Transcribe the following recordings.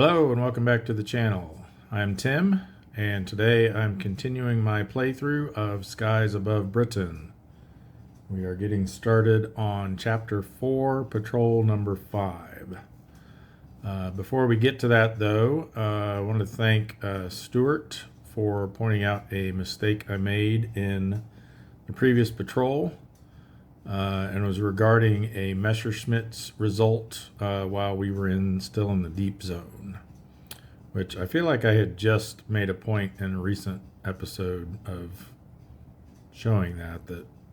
Hello and welcome back to the channel. I'm Tim, and today I'm continuing my playthrough of Skies Above Britain. We are getting started on Chapter 4, Patrol number 5. Before we get to that though, I want to thank Stuart for pointing out a mistake I made in the previous patrol. And it was regarding a Messerschmitt's result while we were still in the deep zone, which I feel like I had just made a point in a recent episode of showing that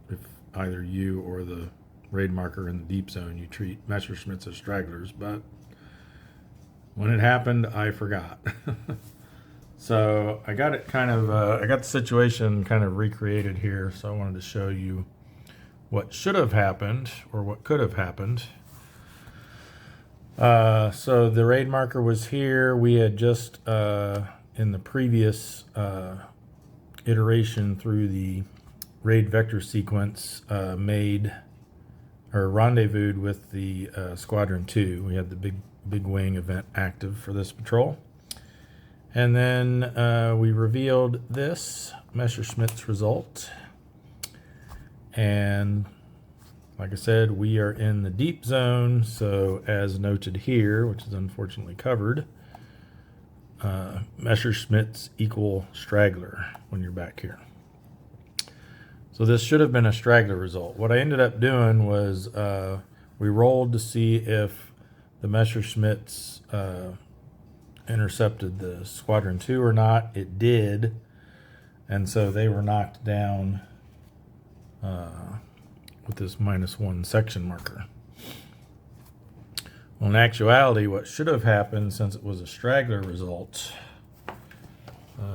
if either you or the raid marker in the deep zone, you treat Messerschmitts as stragglers, but when it happened, I forgot. So I got it I got the situation kind of recreated here, so I wanted to show you what should have happened or what could have happened. So the raid marker was here. We had just in the previous iteration through the raid vector sequence made or rendezvoused with the Squadron 2. We had the big wing event active for this patrol. And then we revealed this Messerschmitt's result. And like I said, we are in the deep zone, so as noted here, which is unfortunately covered, Messerschmitts equal straggler when you're back here. So this should have been a straggler result. What I ended up doing was we rolled to see if the Messerschmitts intercepted the Squadron 2 or not. It did, and so they were knocked down with this -1 section marker. Well, in actuality, what should have happened, since it was a straggler result,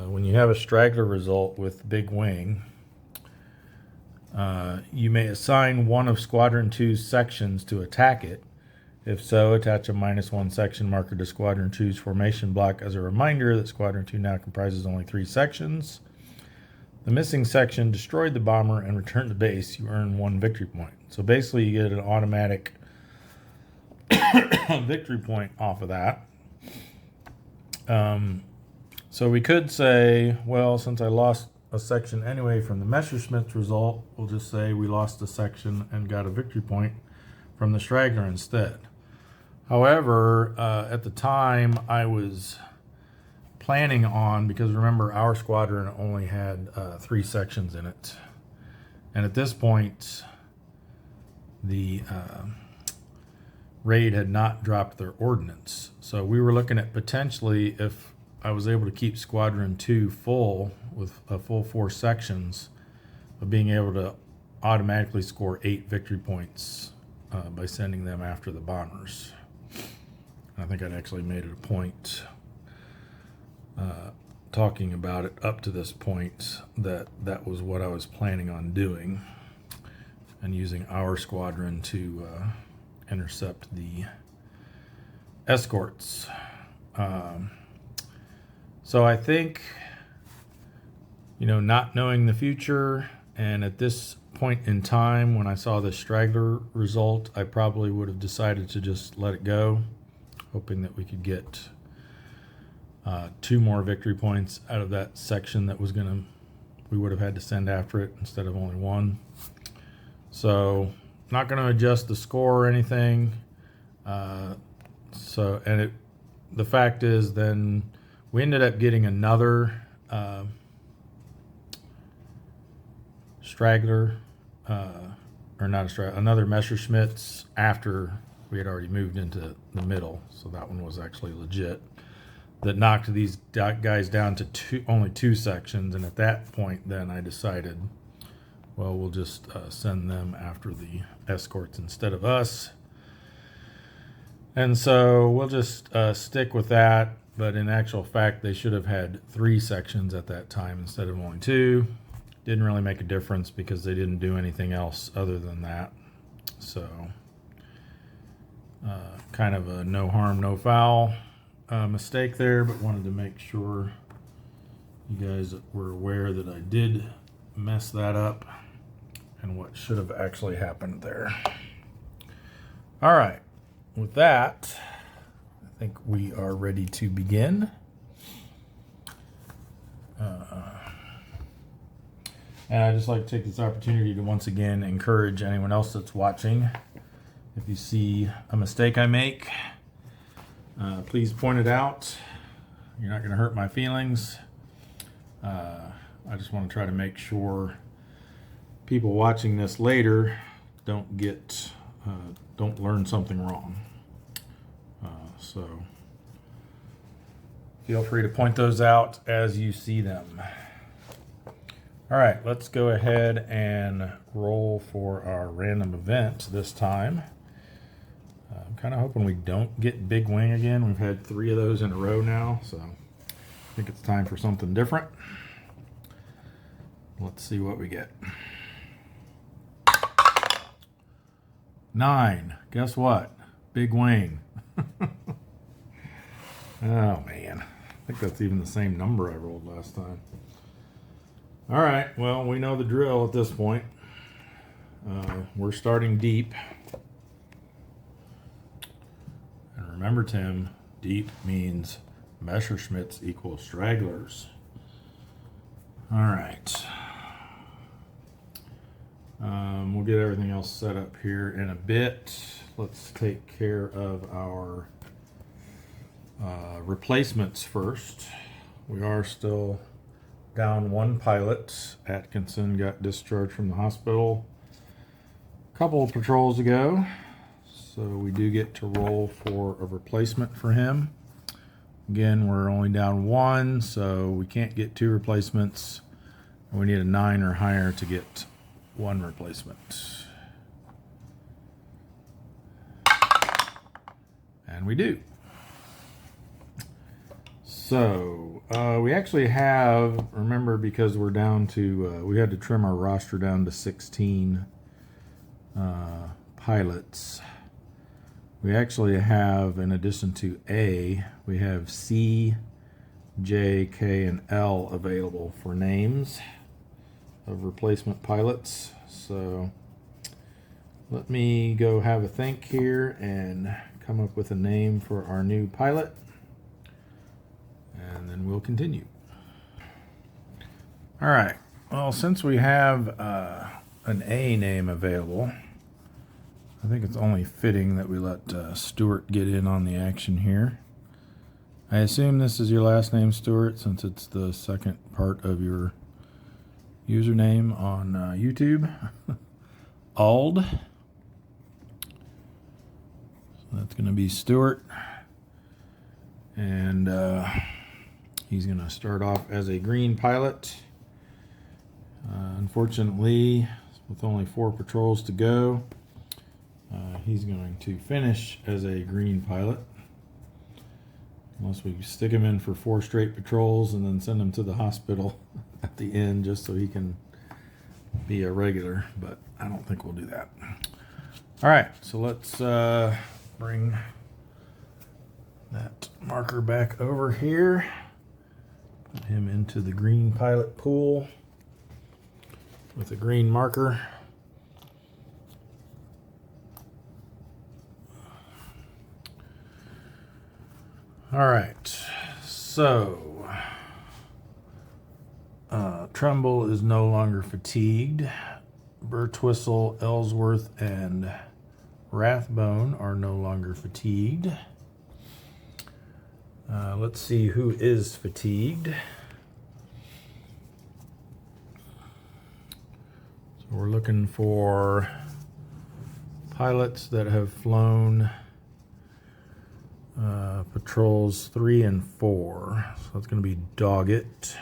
when you have a straggler result with big wing, you may assign one of Squadron 2's sections to attack it. If so, attach a -1 section marker to Squadron 2's formation block as a reminder that Squadron 2 now comprises only 3 sections. The missing section destroyed the bomber and returned to base. You earn 1 victory point. So basically you get an automatic victory point off of that. So we could say, well, since I lost a section anyway from the Messerschmitt's result, we'll just say we lost a section and got a victory point from the straggler instead. However, at the time I was planning on, because remember our squadron only had 3 sections in it, and at this point the raid had not dropped their ordnance, so we were looking at potentially, if I was able to keep Squadron 2 full with a full 4 sections, of being able to automatically score 8 victory points by sending them after the bombers. I think I'd actually made it a point talking about it up to this point that was what I was planning on doing, and using our squadron to intercept the escorts. So I think, not knowing the future, and at this point in time when I saw the straggler result, I probably would have decided to just let it go, hoping that we could get 2 more victory points out of that section that we would have had to send after it instead of only 1. So not going to adjust the score or anything. The fact is, then we ended up getting another straggler, or not a straggler, another Messerschmitt's after we had already moved into the middle. So that one was actually legit. That knocked these guys down to only 2 sections, and at that point then I decided, well, we'll just send them after the escorts instead of us. And so we'll just stick with that, but in actual fact they should have had 3 sections at that time instead of only 2. Didn't really make a difference because they didn't do anything else other than that. So kind of a no harm, no foul mistake there, but wanted to make sure you guys were aware that I did mess that up and what should have actually happened there. All right, with that, I think we are ready to begin. And I'd just like to take this opportunity to once again encourage anyone else that's watching. If you see a mistake I make, please point it out. You're not going to hurt my feelings. I just want to try to make sure people watching this later don't learn something wrong. So feel free to point those out as you see them. All right, let's go ahead and roll for our random event this time. I'm kind of hoping we don't get Big Wing again. We've had 3 of those in a row now, so I think it's time for something different. Let's see what we get. 9. Guess what? Big Wing. Oh, man. I think that's even the same number I rolled last time. All right. Well, we know the drill at this point. We're starting deep. And remember, Tim, deep means Messerschmitts equal stragglers. All right. We'll get everything else set up here in a bit. Let's take care of our replacements first. We are still down 1 pilot. Atkinson got discharged from the hospital a couple of patrols ago, so we do get to roll for a replacement for him. Again, we're only down 1, so we can't get 2 replacements. We need a 9 or higher to get 1 replacement. And we do. So, we actually have, remember, because we're down to, we had to trim our roster down to 16 pilots. We actually have, in addition to A, we have C, J, K, and L available for names of replacement pilots. So, let me go have a think here and come up with a name for our new pilot. And then we'll continue. All right. Well, since we have an A name available, I think it's only fitting that we let Stuart get in on the action here. I assume this is your last name, Stuart, since it's the second part of your username on YouTube. Ald. So that's going to be Stuart. And he's going to start off as a green pilot. Unfortunately, with only 4 patrols to go, he's going to finish as a green pilot. Unless we stick him in for 4 straight patrols and then send him to the hospital at the end just so he can be a regular. But I don't think we'll do that. All right, so let's bring that marker back over here. Put him into the green pilot pool with a green marker. All right, so Trumbull is no longer fatigued. Birtwistle, Ellsworth, and Rathbone are no longer fatigued. Let's see who is fatigued. So we're looking for pilots that have flown patrols 3 and 4. So that's going to be Doggett.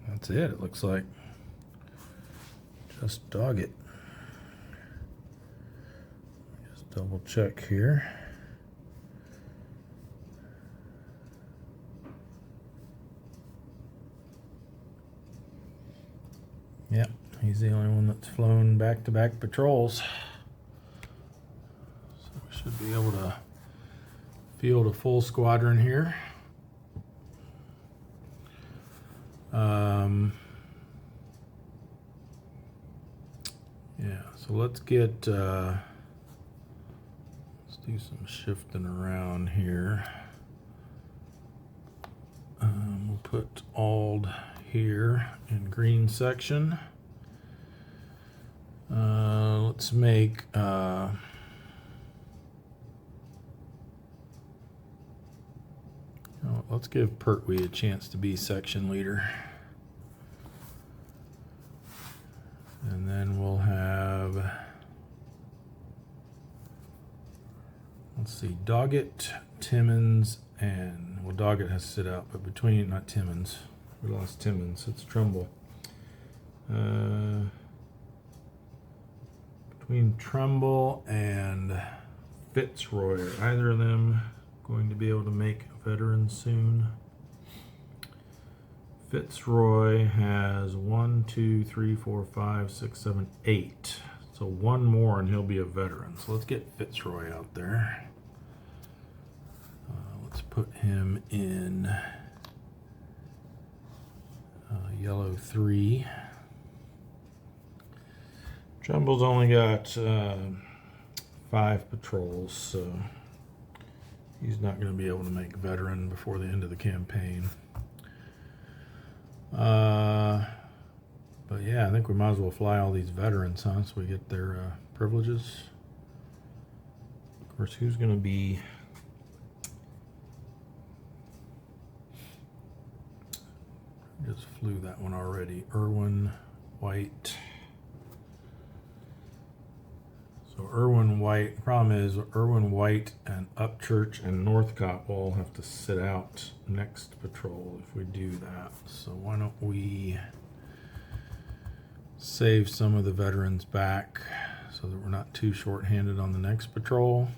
That's it. It looks like just Doggett. Just double check here. Yep, he's the only one that's flown back-to-back patrols. So we should be able to field a full squadron here. Yeah, so let's get, let's do some shifting around here. We'll put Ald here in green section. Let's make, let's give Pertwee a chance to be section leader. And then we'll have, let's see, Doggett, Timmons, and, well, Doggett has to sit out, but between, not Timmons, we lost Timmons, it's Trumbull. Between Trumbull and Fitzroy, are either of them going to be able to make veterans soon? Fitzroy has 1, 2, 3, 4, 5, 6, 7, 8. So one more and he'll be a veteran. So let's get Fitzroy out there. Let's put him in yellow 3. Trumbull's only got 5 patrols, so he's not going to be able to make veteran before the end of the campaign. But yeah, I think we might as well fly all these veterans, huh? So we get their privileges. Of course, who's going to be... Just flew that one already. Irwin, White. So Irwin, White. Problem is, Irwin, White, and Upchurch and Northcott will all have to sit out next patrol if we do that. So why don't we save some of the veterans back so that we're not too short-handed on the next patrol.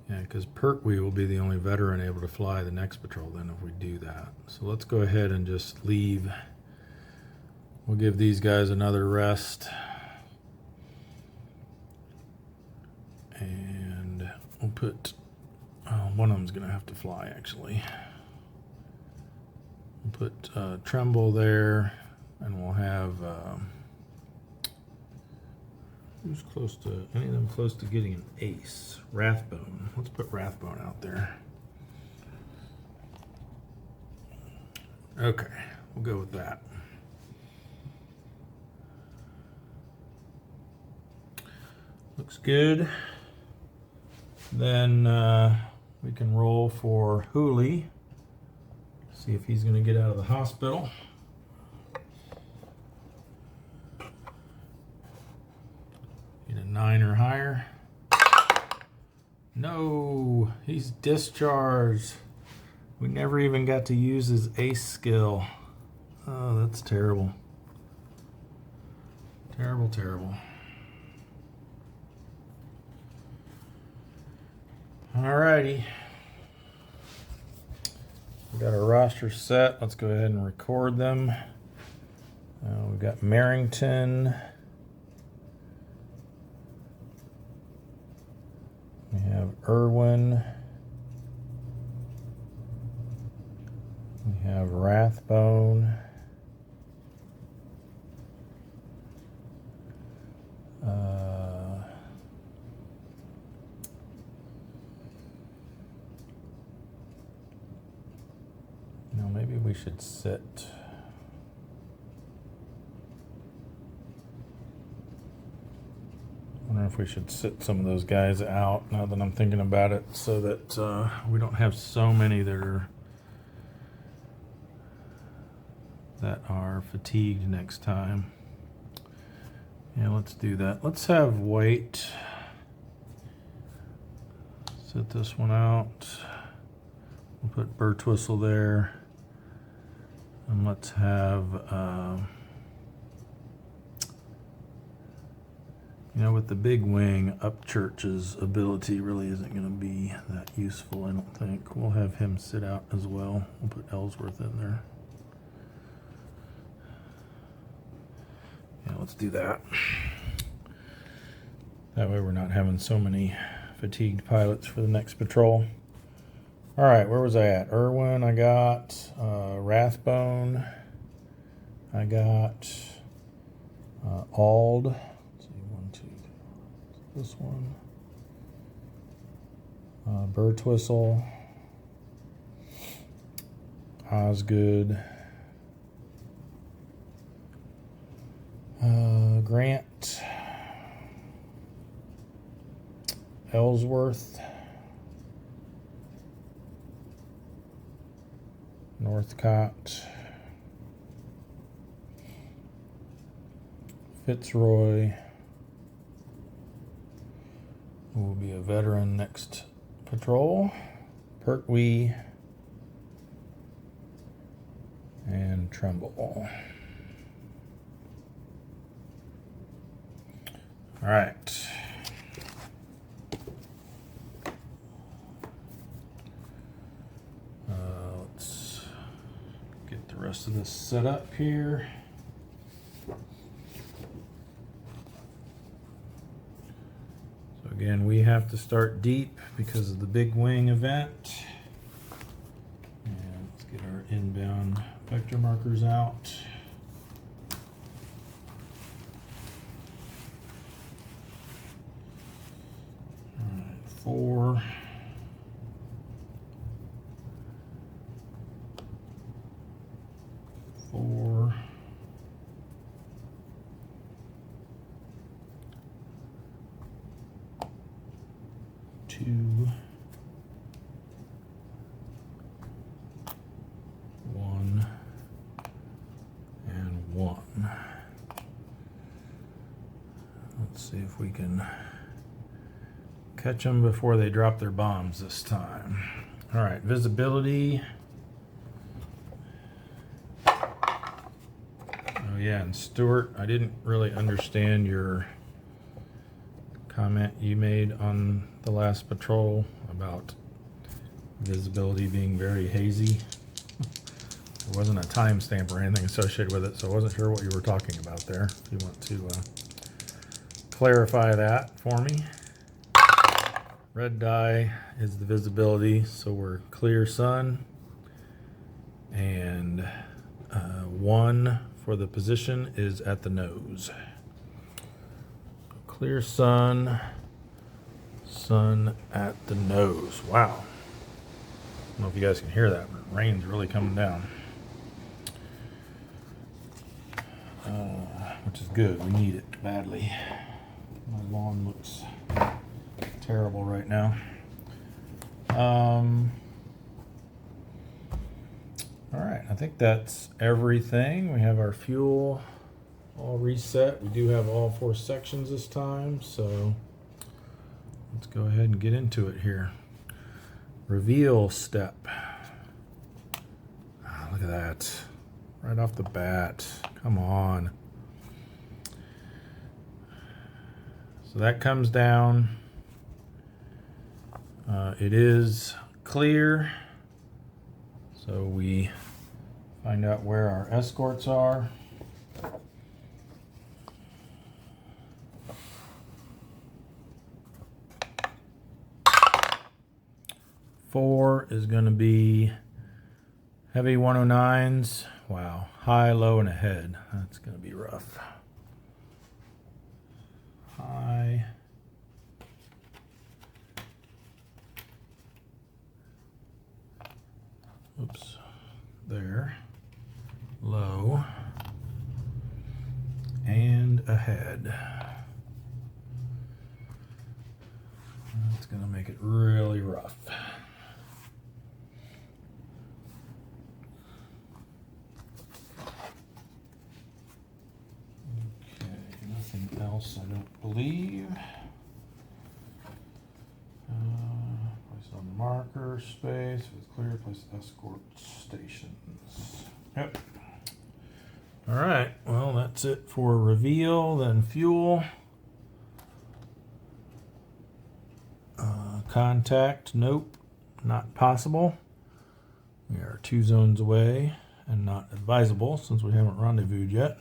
Yeah, because Pertwee will be the only veteran able to fly the next patrol then if we do that. So let's go ahead and just leave. We'll give these guys another rest. And we'll put, one of them's going to have to fly actually. We'll put Trumbull there, and we'll have, who's close to, any of them close to getting an ace? Rathbone. Let's put Rathbone out there. Okay, we'll go with that. Looks good. Then we can roll for Hooley. See if he's going to get out of the hospital. Get a 9 or higher. No, he's discharged. We never even got to use his ace skill. Oh, that's terrible. Terrible, terrible. Alrighty. We got our roster set. Let's go ahead and record them. We've got Merrington. We have Irwin. We have Rathbone. Maybe we should sit. I wonder if we should sit some of those guys out now that I'm thinking about it, so that we don't have so many that are fatigued next time. Yeah, let's do that. Let's have White sit this one out. We'll put Birtwistle there. And let's have, with the big wing, Upchurch's ability really isn't going to be that useful, I don't think. We'll have him sit out as well. We'll put Ellsworth in there. let's do that. That way we're not having so many fatigued pilots for the next patrol. All right, where was I at? Irwin, I got Rathbone. I got Ald. Let's see, 1, 2, 3. This one. Birtwistle. Osgood. Grant. Ellsworth. Northcott. Fitzroy will be a veteran next patrol. Pertwee and Trumbull. All right. Let's get the rest of this set up here. So again, we have to start deep because of the big wing event. And let's get our inbound vector markers out. All right, 4. 4. 2. 1 and 1. Let's see if we can catch them before they drop their bombs this time. All right, visibility. Oh yeah, and Stuart, I didn't really understand your comment you made on the last patrol about visibility being very hazy. There wasn't a timestamp or anything associated with it, so I wasn't sure what you were talking about there. If you want to clarify that for me. Red dye is the visibility, so we're clear sun. And 1 for the position is at the nose. Clear sun, sun at the nose. Wow. I don't know if you guys can hear that, but rain's really coming down. Which is good. We need it badly. My lawn looks terrible right now. All right, I think that's everything. We have our fuel all reset. We do have all 4 sections this time, so let's go ahead and get into it here. Reveal step. Look at that. Right off the bat. Come on. So that comes down. It is clear. So we find out where our escorts are. Four is going to be heavy 109s. Wow. High, low, and ahead. That's going to be rough. High. Oops. There. Low. And ahead. That's going to make it really rough. Else, I don't believe. Place on the marker space with clear. Place escort stations. Yep. All right. Well, that's it for reveal. Then fuel. Contact. Nope. Not possible. We are 2 zones away and not advisable since we haven't rendezvoused yet.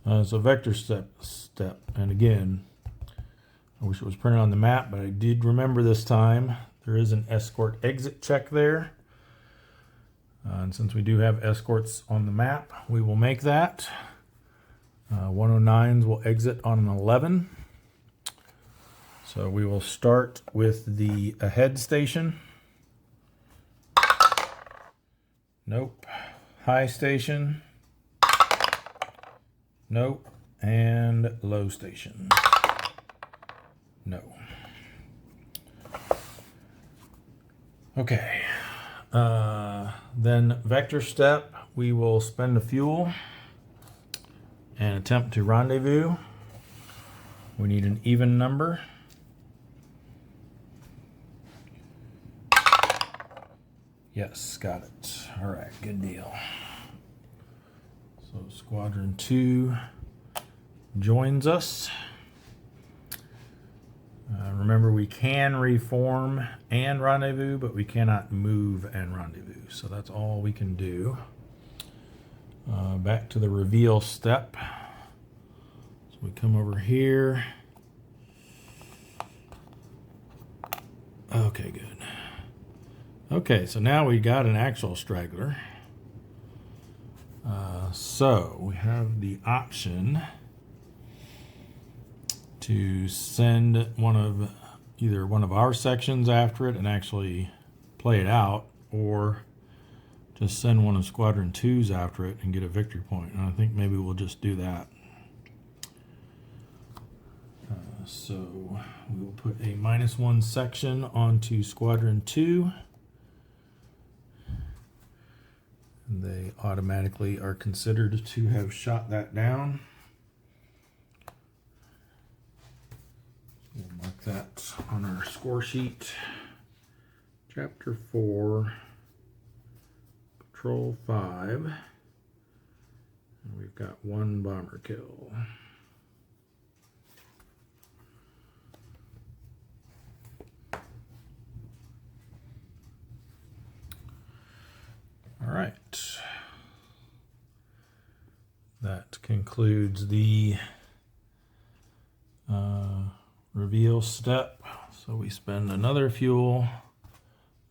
So vector step, and again, I wish it was printed on the map, but I did remember this time. There is an escort exit check there. And since we do have escorts on the map, we will make that. 109s will exit on an 11. So we will start with the ahead station. Nope. High station. Nope. And low station. No. Okay. Then vector step, we will spend a fuel and attempt to rendezvous. We need an even number. Yes, got it. All right, good deal. So Squadron 2 joins us. Remember, we can reform and rendezvous, but we cannot move and rendezvous. So that's all we can do. Back to the reveal step. So we come over here. Okay, good. Okay, so now we got an actual straggler. So we have the option to send either one of our sections after it and actually play it out, or just send one of Squadron 2's after it and get a victory point. And I think maybe we'll just do that. So we will put a -1 section onto Squadron 2. And they automatically are considered to have shot that down. We'll mark that on our score sheet. Chapter 4, Patrol 5. And we've got 1 bomber kill. All right. That concludes the reveal step. So we spend another fuel,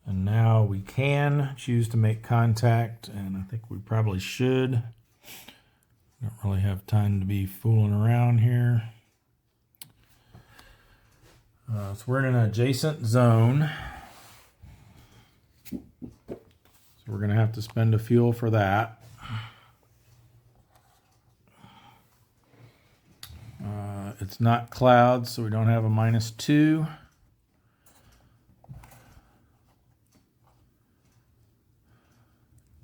and now we can choose to make contact, and I think we probably should. Don't really have time to be fooling around here. So we're in an adjacent zone. So we're going to have to spend a fuel for that. It's not clouds, so we don't have a -2.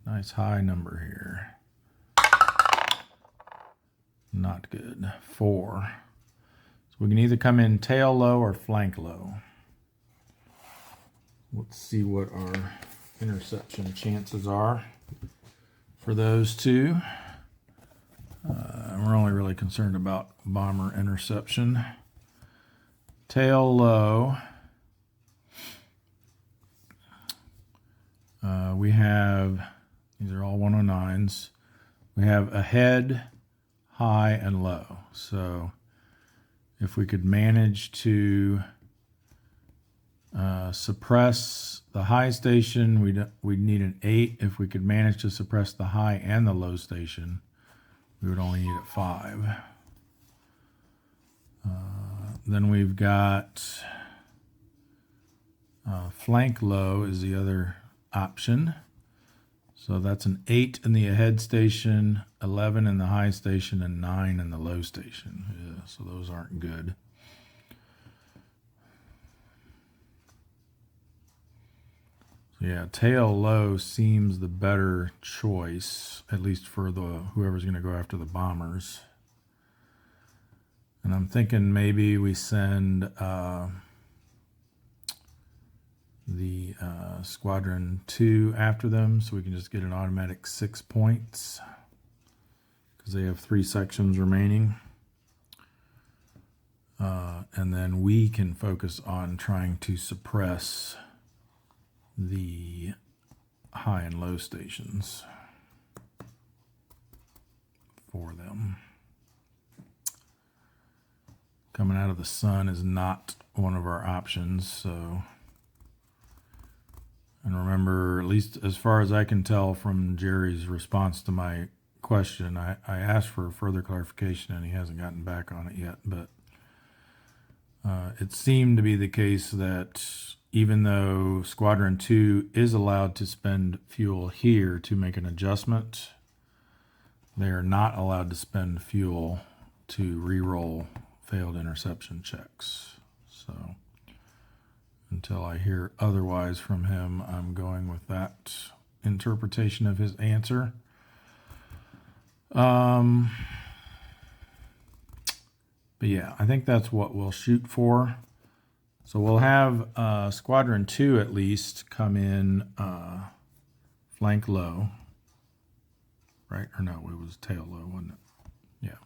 Nice high number here. Not good. 4. So we can either come in tail low or flank low. Let's see what our interception chances are for those two. We're only really concerned about bomber interception. Tail low. We have, these are all 109s. We have ahead, high, and low. So if we could manage to suppress the high station, we'd need an 8. If we could manage to suppress the high and the low station, we would only need a 5. Then we've got flank low is the other option. So that's an 8 in the ahead station, 11 in the high station, and 9 in the low station. Yeah, so those aren't good. So yeah, tail low seems the better choice, at least for whoever's going to go after the bombers. And I'm thinking maybe we send the Squadron 2 after them, so we can just get an automatic 6 points because they have 3 sections remaining. And then we can focus on trying to suppress the high and low stations for them. Coming out of the sun is not one of our options, so. And remember, at least as far as I can tell from Jerry's response to my question, I asked for further clarification and he hasn't gotten back on it yet, but it seemed to be the case that even though Squadron 2 is allowed to spend fuel here to make an adjustment, they are not allowed to spend fuel to re-roll failed interception checks. So until I hear otherwise from him, I'm going with that interpretation of his answer. But yeah, I think that's what we'll shoot for. So we'll have Squadron 2 at least come in flank low. Right? Or no, it was tail low, wasn't it? Yeah.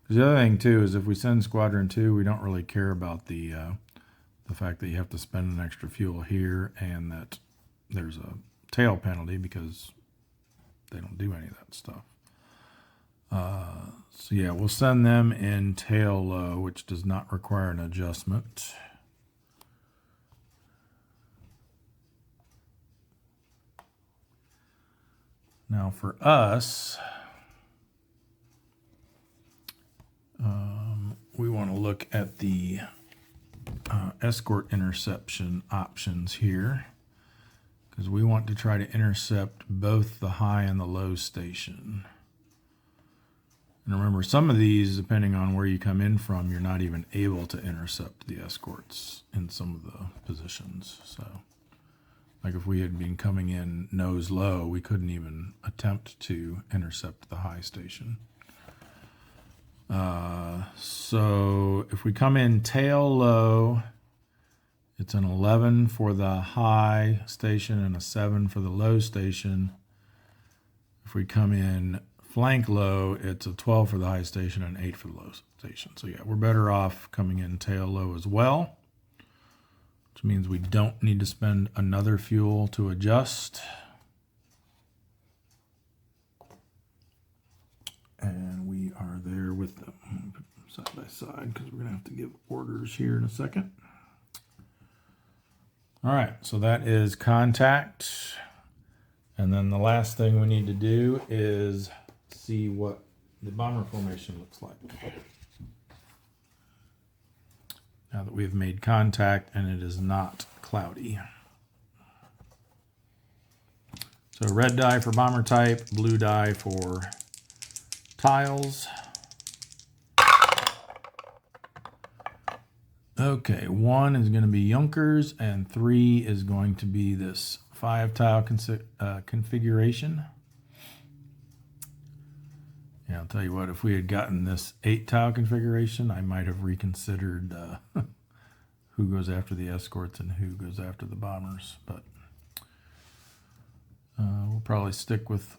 Because the other thing too is if we send Squadron 2, we don't really care about the fact that you have to spend an extra fuel here and that there's a tail penalty because they don't do any of that stuff. So yeah, we'll send them in tail low, which does not require an adjustment. Now for us, we want to look at the escort interception options here because we want to try to intercept both the high and the low station. And remember, some of these, depending on where you come in from, you're not even able to intercept the escorts in some of the positions. So, like if we had been coming in nose low, we couldn't even attempt to intercept the high station. So if we come in tail low, it's an 11 for the high station and a 7 for the low station. If we come in flank low, it's a 12 for the high station and 8 for the low station. So yeah, we're better off coming in tail low as well, which means we don't need to spend another fuel to adjust. And we are there with them side by side because we're going to have to give orders here in a second. All right, so that is contact. And then the last thing we need to do is see what the bomber formation looks like. Now that we've made contact and it is not cloudy. So red dye for bomber type, blue dye for tiles. Okay, 1 is going to be Junkers and 3 is going to be this 5 tile configuration. Yeah, I'll tell you what, if we had gotten this 8 tile configuration, I might have reconsidered who goes after the escorts and who goes after the bombers, but we'll probably stick with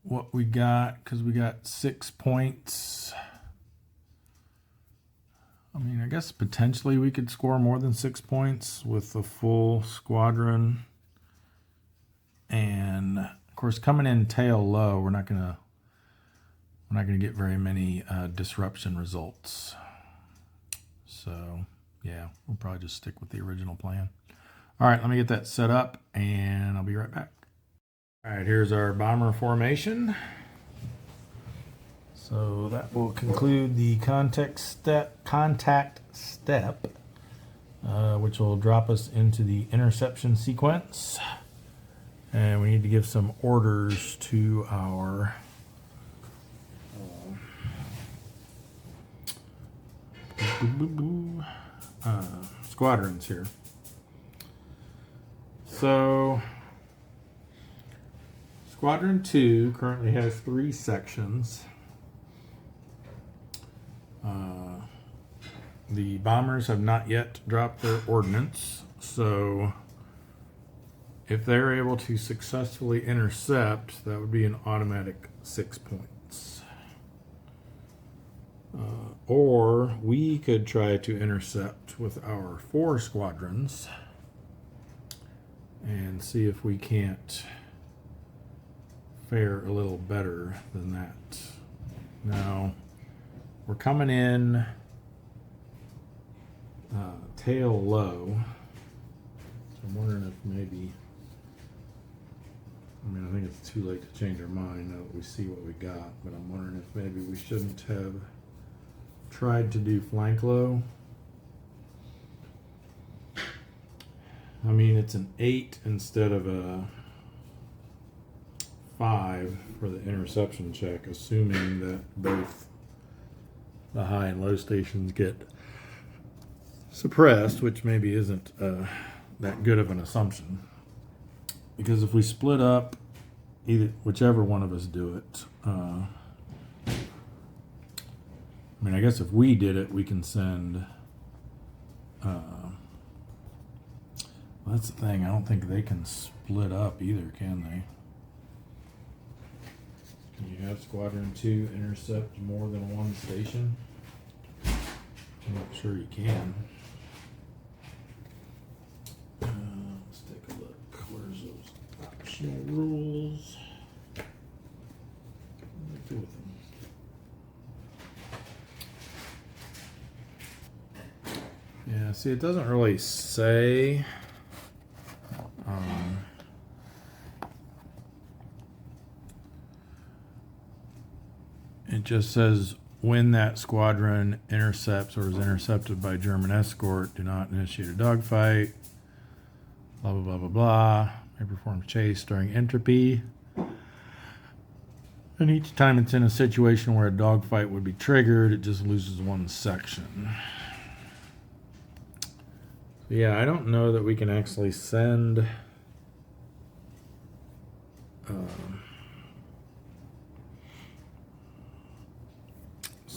what we got because we got 6 points. I mean, I guess potentially we could score more than 6 points with the full squadron. And of course, coming in tail low, we're not gonna get very many disruption results. So yeah, we'll probably just stick with the original plan. All right, let me get that set up and I'll be right back. All right, here's our bomber formation. So that will conclude the contact step, which will drop us into the interception sequence. And we need to give some orders to our squadrons here. So Squadron 2 currently has 3 sections. The bombers have not yet dropped their ordnance, so if they're able to successfully intercept, that would be an automatic 6 points. Or we could try to intercept with our 4 squadrons and see if we can't fare a little better than that. Now, we're coming in tail low. So I'm wondering if maybe, I mean, I think it's too late to change our mind now that we see what we got, but I'm wondering if maybe we shouldn't have tried to do flank low. I mean, it's an 8 instead of a 5 for the interception check, assuming that both the high and low stations get suppressed, which maybe isn't that good of an assumption. Because if we split up, either whichever one of us do it, I mean, I guess if we did it, we can send. Well, that's the thing. I don't think they can split up either, can they? Can you have Squadron 2 intercept more than one station? I'm not sure you can. Let's take a look. Where's those optional rules? What do I do with them? Yeah, see, it doesn't really say. It just says when that squadron intercepts or is intercepted by German escort, do not initiate a dogfight. Blah, blah, blah, blah, blah. May perform chase during entropy. And each time it's in a situation where a dogfight would be triggered, it just loses one section. So yeah, I don't know that we can actually send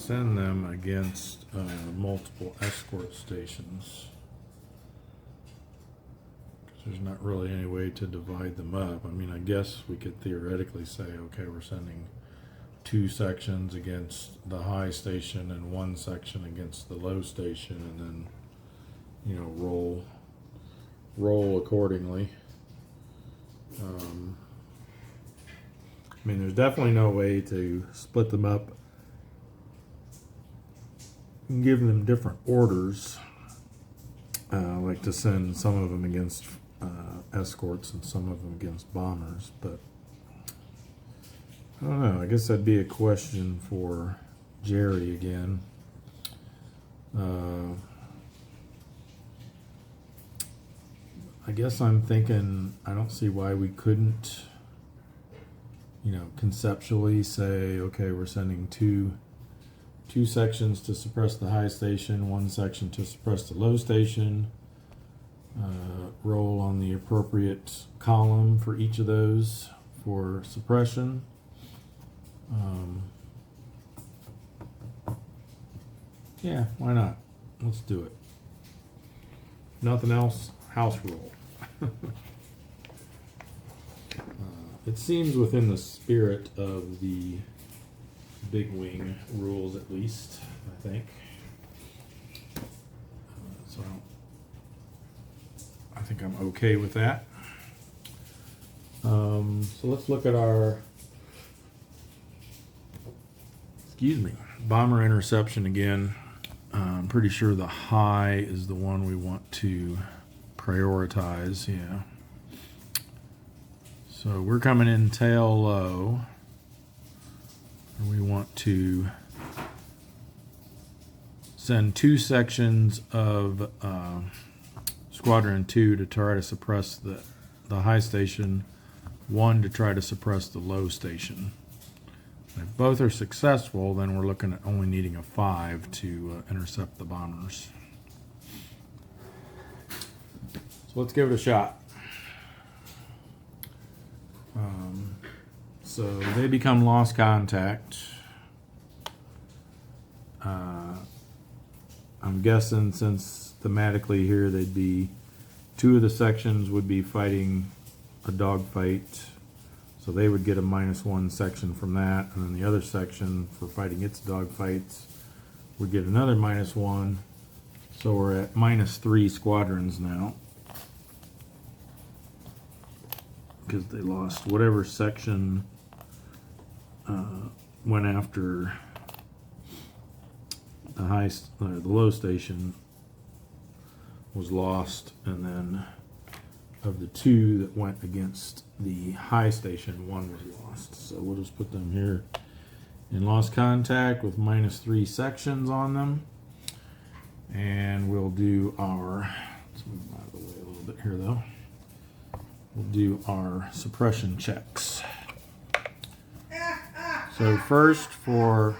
them against multiple escort stations. Because there's not really any way to divide them up. I mean, I guess we could theoretically say, okay, we're sending 2 sections against the high station and 1 section against the low station, and then, you know, roll accordingly. I mean, there's definitely no way to split them up and give them different orders, like to send some of them against escorts and some of them against bombers, but I don't know. I guess that'd be a question for Jerry again. I guess I'm thinking I don't see why we couldn't, you know, conceptually say, okay, we're sending two sections to suppress the high station, 1 section to suppress the low station. Roll on the appropriate column for each of those for suppression. Yeah, why not? Let's do it. Nothing else, house rule. It seems within the spirit of the big wing rules, at least, I think. So I think I'm okay with that. So let's look at our, bomber interception again. I'm pretty sure the high is the one we want to prioritize, yeah. So we're coming in tail low. And we want to send 2 sections of Squadron 2 to try to suppress the high station, 1 to try to suppress the low station. If both are successful, then we're looking at only needing a 5 to intercept the bombers. So let's give it a shot. So they become lost contact. I'm guessing since thematically here they'd be 2 of the sections would be fighting a dogfight, so they would get a -1 section from that, and then the other section for fighting its dogfights would get another -1. So we're at -3 squadrons now, because they lost whatever section went after the low station. was lost, and then of the 2 that went against the high station, 1 was lost. So we'll just put them here in lost contact with -3 sections on them. And we'll do our, let's move them out of the way a little bit here though. We'll do our suppression checks. So first for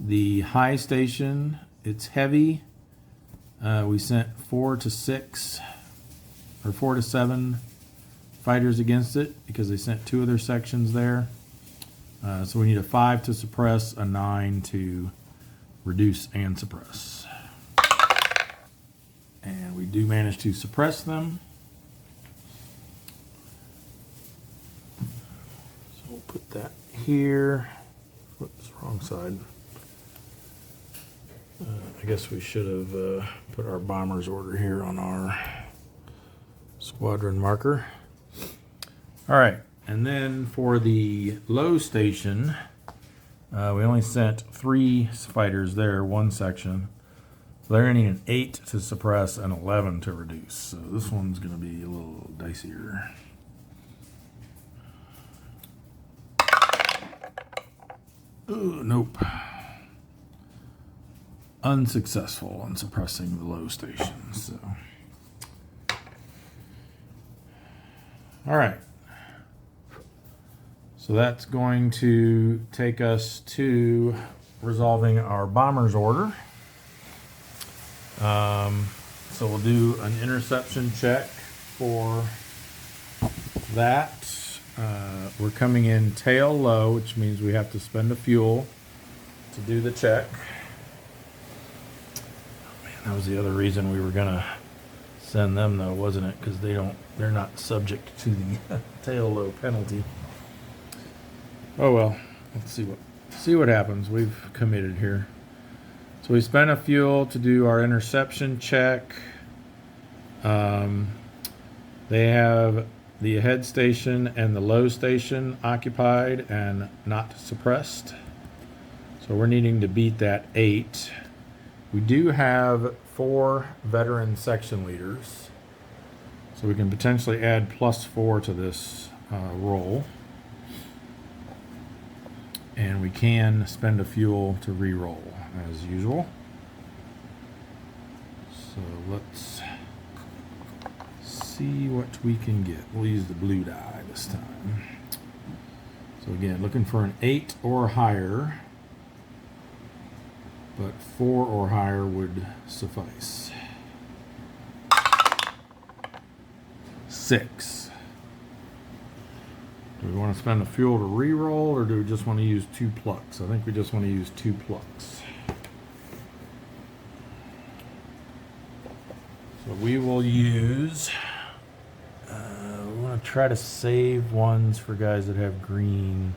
the high station, it's heavy. We sent 4 to 6 or 4 to 7 fighters against it because they sent 2 of their sections there. So we need a 5 to suppress, a 9 to reduce and suppress. And we do manage to suppress them. So we'll put that here. Whoops, wrong side. I guess we should have put our bomber's order here on our squadron marker. All right, and then for the low station, we only sent 3 fighters there, 1 section. So they're going to need an 8 to suppress and 11 to reduce. So this one's going to be a little dicier. Ooh, nope. Unsuccessful in suppressing the low station. So, all right. So that's going to take us to resolving our bomber's order. So we'll do an interception check for that. We're coming in tail low, which means we have to spend a fuel to do the check. Oh, man, that was the other reason we were gonna send them though, wasn't it? Because they're not subject to the tail low penalty. Oh well, let's see what happens. We've committed here. So we spent a fuel to do our interception check. They have the ahead station and the low station occupied and not suppressed. So we're needing to beat that 8. We do have 4 veteran section leaders. So we can potentially add +4 to this roll. And we can spend a fuel to re-roll as usual. So let's see what we can get. We'll use the blue die this time. So again, looking for an 8 or higher, but 4 or higher would suffice. 6. Do we want to spend the fuel to re-roll, or do we just want to use 2 plucks? I think we just want to use 2 plucks. So we will use, we want to try to save ones for guys that have green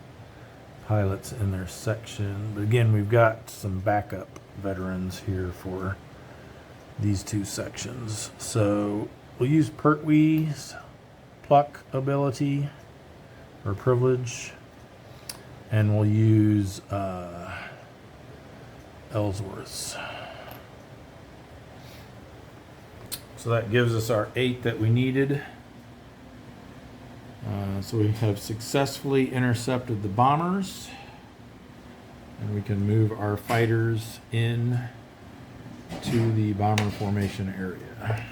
pilots in their section. But again, we've got some backup veterans here for these 2 sections. So we'll use Pertwee's pluck ability or privilege, and we'll use Ellsworth's. So that gives us our 8 that we needed. So we have successfully intercepted the bombers, and we can move our fighters in to the bomber formation area.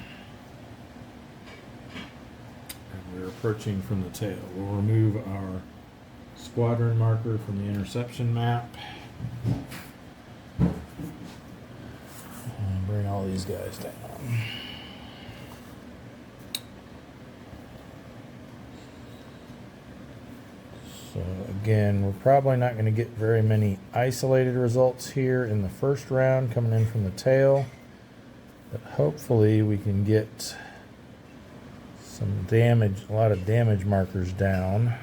And we're approaching from the tail. We'll remove our squadron marker from the interception map and bring all these guys down. So again, we're probably not going to get very many isolated results here in the first round coming in from the tail, but hopefully we can get some damage, a lot of damage markers down,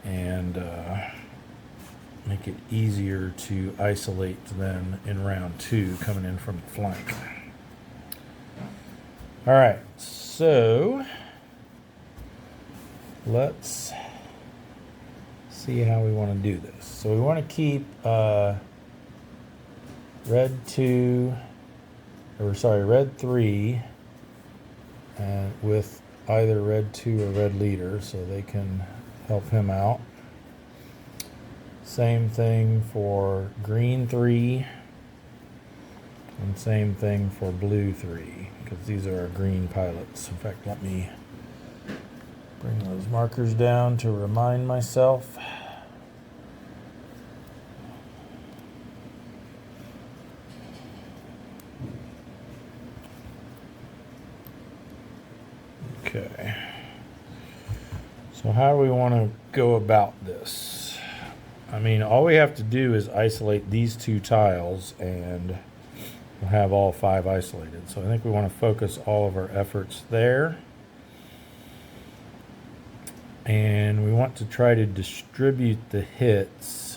and make it easier to isolate them in round 2 coming in from the flank. All right, so let's see how we want to do this. So we want to keep red 2, or sorry, red 3, and with either red 2 or red leader, so they can help him out. Same thing for green 3, and same thing for blue 3, because these are our green pilots. In fact, let me bring those markers down to remind myself. Okay. So how do we want to go about this? I mean, all we have to do is isolate these 2 tiles and we'll have all 5 isolated. So I think we want to focus all of our efforts there. And we want to try to distribute the hits,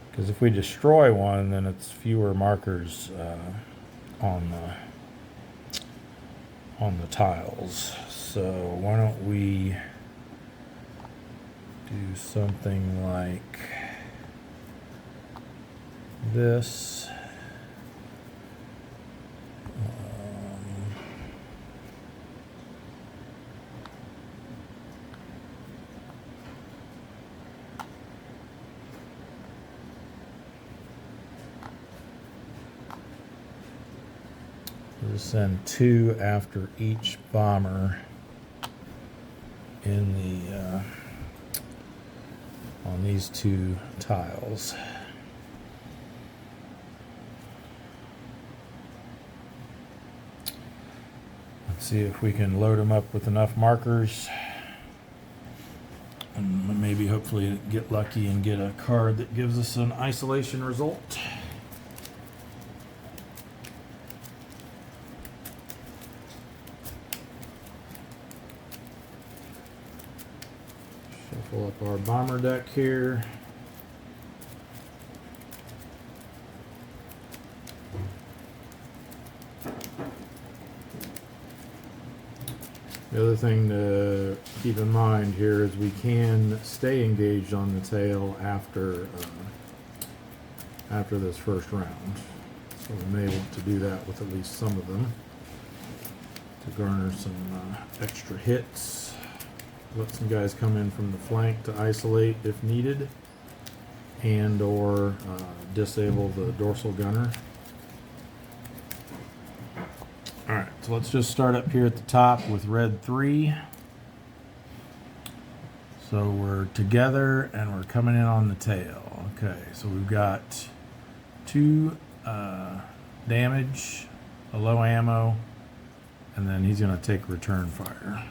because if we destroy one, then it's fewer markers on the tiles. So why don't we do something like this. We'll send 2 after each bomber in the on these 2 tiles. Let's see if we can load them up with enough markers, and maybe hopefully get lucky and get a card that gives us an isolation result. Shuffle up our bomber deck here. The other thing to keep in mind here is we can stay engaged on the tail after this first round. So we may want to do that with at least some of them to garner some extra hits. Let some guys come in from the flank to isolate if needed, and or disable the dorsal gunner. Alright, so let's just start up here at the top with red 3. So we're together and we're coming in on the tail. Okay, so we've got 2 damage, a low ammo, and then he's going to take return fire.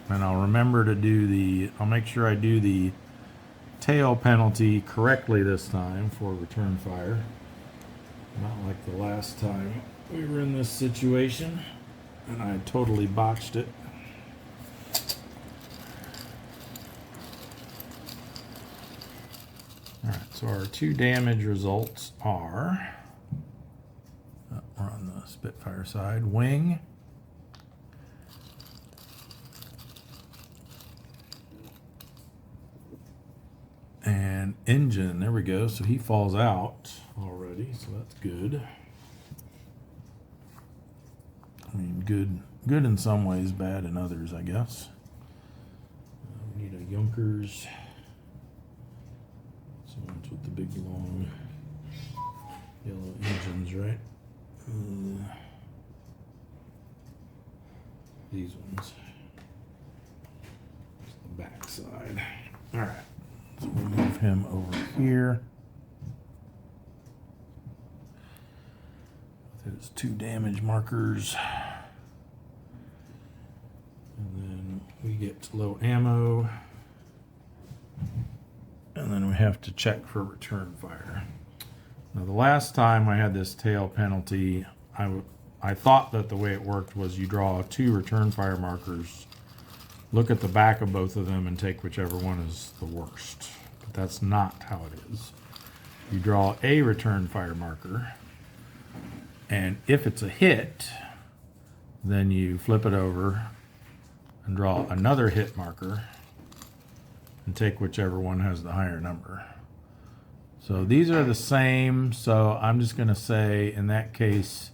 And I'll remember to do I'll make sure I do the tail penalty correctly this time for return fire. Not like the last time we were in this situation and I totally botched it. Alright, so our 2 damage results are, we're on the Spitfire side, wing, and engine. There we go. So he falls out already, so that's good. I mean, good in some ways, bad in others, I guess. We need a Junkers. So ones with the big long yellow engines, right? These ones. It's the back side. All right. So we'll move him over here. With his 2 damage markers. And then we get low ammo. And then we have to check for return fire. Now the last time I had this tail penalty, I thought that the way it worked was you draw 2 return fire markers, look at the back of both of them and take whichever one is the worst. But that's not how it is. You draw a return fire marker, and if it's a hit, then you flip it over and draw another hit marker and take whichever one has the higher number. So these are the same, so I'm just going to say in that case,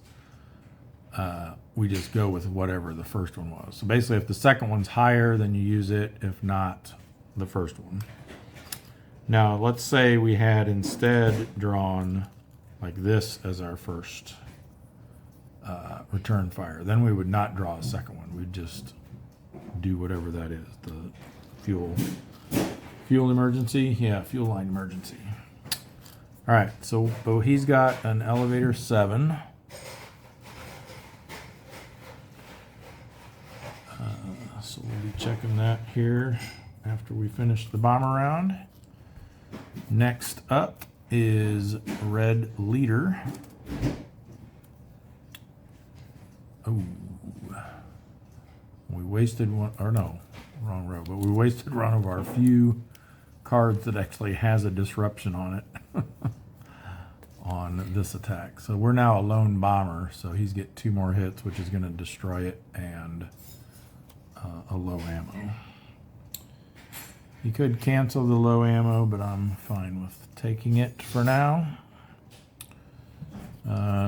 we just go with whatever the first one was. So basically if the second one's higher, then you use it. If not, the first one. Now let's say we had instead drawn like this as our first return fire. Then we would not draw a second one. We'd just do whatever that is. The fuel emergency. Yeah, fuel line emergency. All right, so he's got an elevator 7. So we'll be checking that here after we finish the bomber round. Next up is Red Leader. Oh, we wasted one, or no, wrong row, but we wasted one of our few cards that actually has a disruption on it on this attack. So we're now a lone bomber, so he's get 2 more hits, which is going to destroy it, and a low ammo. You could cancel the low ammo, but I'm fine with taking it for now.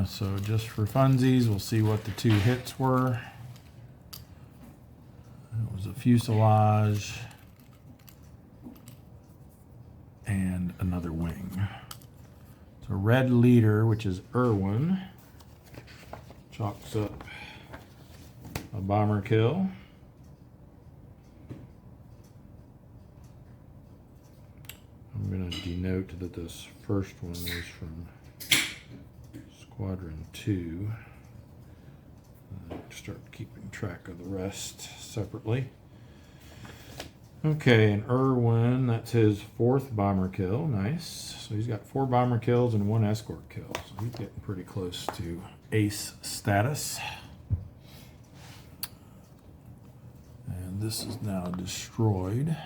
So just for funsies, we'll see what the 2 hits were. It was a fuselage and another wing. So Red Leader, which is Irwin, chalks up a bomber kill. I'm going to denote that this first one was from Squadron 2. Start keeping track of the rest separately. Okay, and Irwin, that's his 4th bomber kill. Nice. So he's got 4 bomber kills and 1 escort kill. So he's getting pretty close to ace status. And this is now destroyed.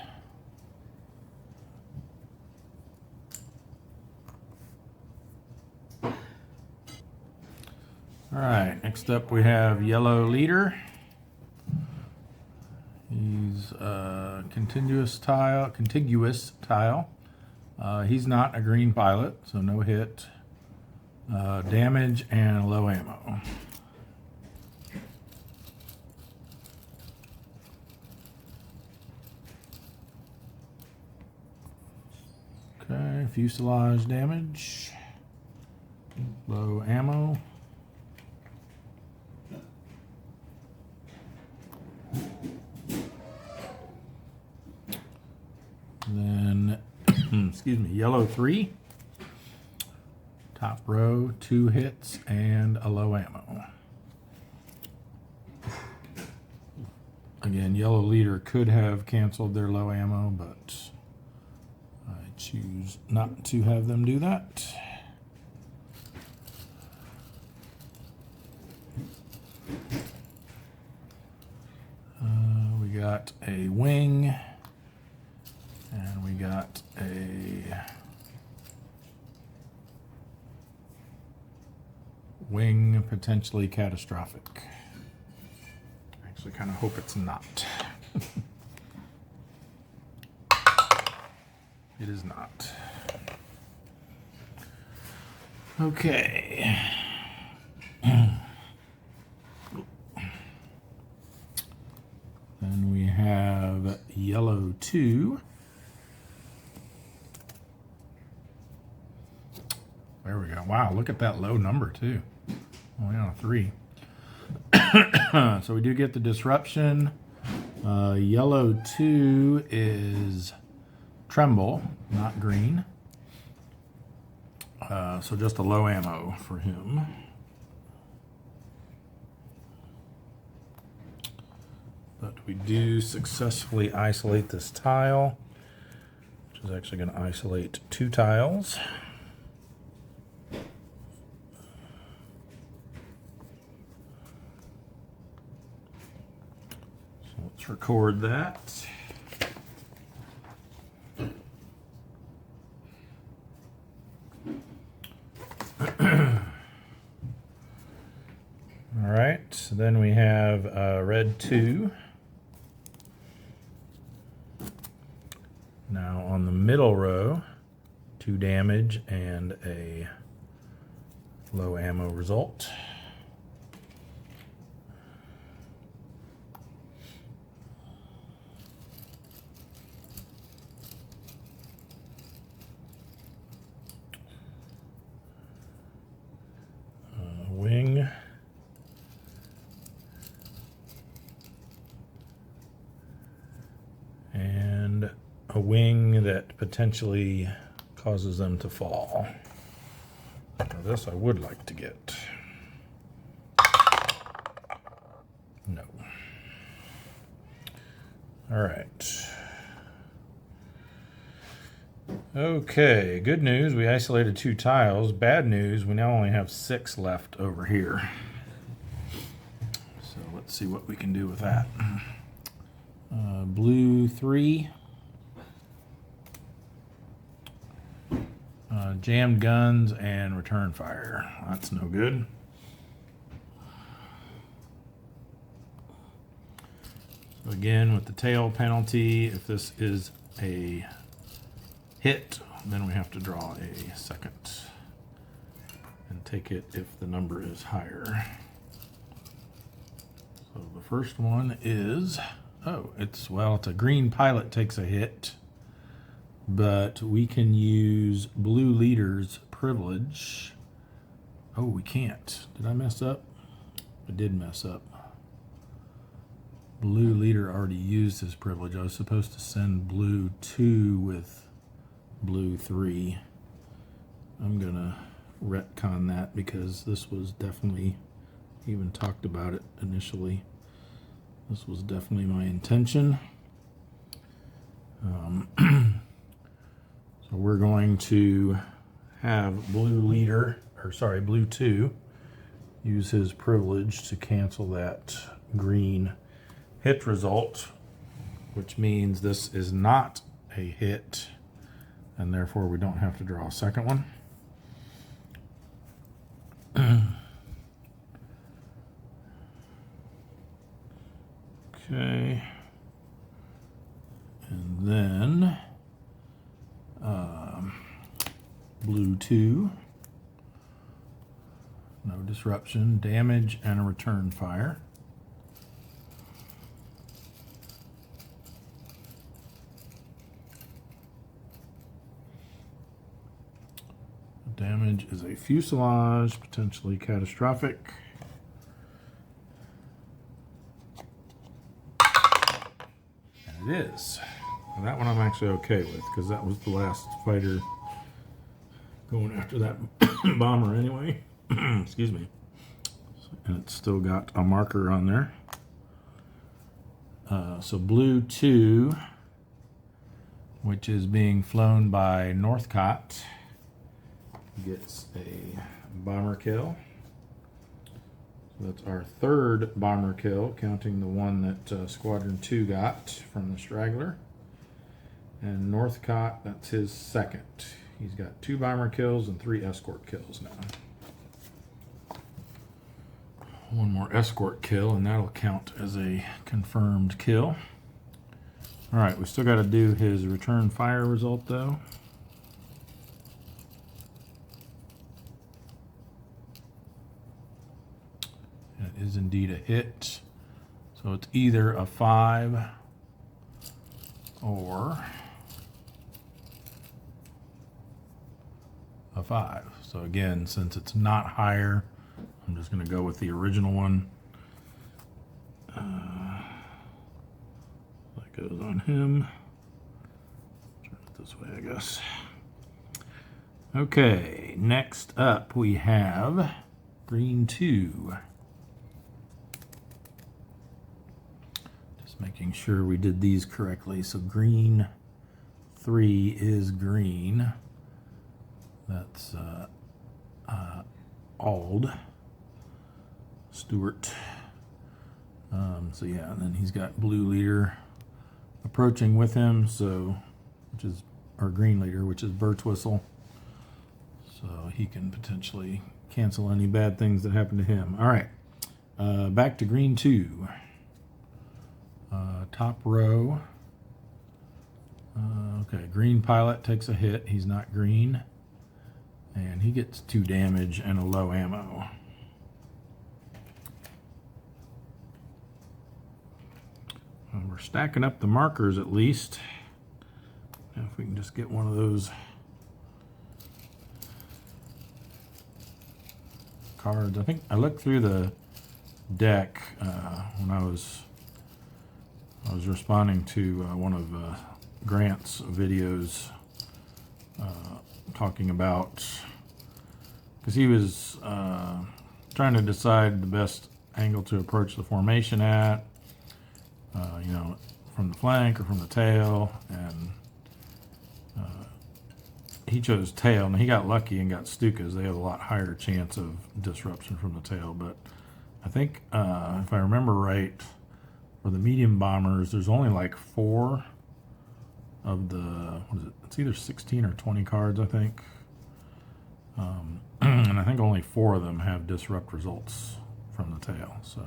All right, next up we have Yellow Leader. He's a contiguous tile. He's not a green pilot, so no hit. Damage and low ammo. Okay, fuselage damage. Low ammo. Then, excuse me, Yellow 3. Top row, 2 hits and a low ammo. Again, Yellow Leader could have canceled their low ammo, but I choose not to have them do that. We got a wing. And we got a wing, potentially catastrophic. I actually kind of hope it's not. It is not. Okay. Then we have Yellow 2. There we go. Wow, look at that low number too. Only on a 3. So we do get the disruption. Yellow 2 is Tremble, not green. So just a low ammo for him. But we do successfully isolate this tile, which is actually going to isolate 2 tiles. Let's record that. All right, so then we have Red 2. Now on the middle row, 2 damage, and a low ammo result. Wing. And a wing that potentially causes them to fall. Now this I would like to get. No. All right. Okay, good news, we isolated 2 tiles. Bad news, we now only have 6 left over here. So let's see what we can do with that. Blue 3. Jammed guns and return fire. That's no good. So again, with the tail penalty, if this is a hit, then we have to draw a second and take it if the number is higher. So the first one is, it's a green pilot takes a hit, but we can use blue leader's privilege. Oh, we can't. Did I mess up? I did mess up. Blue leader already used his privilege. I was supposed to send blue 2 with blue 3. I'm gonna retcon that because this was definitely, even talked about it initially. This was definitely my intention. So we're going to have blue 2 use his privilege to cancel that green hit result, which means this is not a hit, and therefore we don't have to draw a second one. Okay. And then blue 2, no disruption, damage, and a return fire. Damage is a fuselage, potentially catastrophic. And it is. And that one I'm actually okay with because that was the last fighter going after that bomber anyway. Excuse me. And it's still got a marker on there. So blue 2, which is being flown by Northcott, gets a bomber kill. So that's our 3rd bomber kill, counting the one that Squadron 2 got from the straggler. And Northcott, that's his 2nd. He's got 2 bomber kills and 3 escort kills now. 1 more escort kill, and that'll count as a confirmed kill. All right, we still got to do his return fire result, though. And it is indeed a hit. So it's either a 5 or a 5. So again, since it's not higher, I'm just going to go with the original one. That goes on him. Turn it this way, I guess. Okay, next up we have green 2. Just making sure we did these correctly. So green 3 is green. That's Ald Stewart. So yeah, and then he's got blue leader approaching with him, so which is our green leader, which is Birtwistle. So he can potentially cancel any bad things that happen to him. All right, back to green 2. Top row. Okay, green pilot takes a hit. He's not green. And he gets 2 damage and a low ammo. Well, we're stacking up the markers at least. Now if we can just get one of those cards. I think I looked through the deck when I was responding to one of Grant's videos talking about, because he was trying to decide the best angle to approach the formation at, you know, from the flank or from the tail, and he chose tail, and he got lucky and got Stukas. They have a lot higher chance of disruption from the tail, but I think if I remember right, for the medium bombers, there's only like 4 of the, what is it? It's either 16 or 20 cards, I think. And I think only 4 of them have disrupt results from the tail, so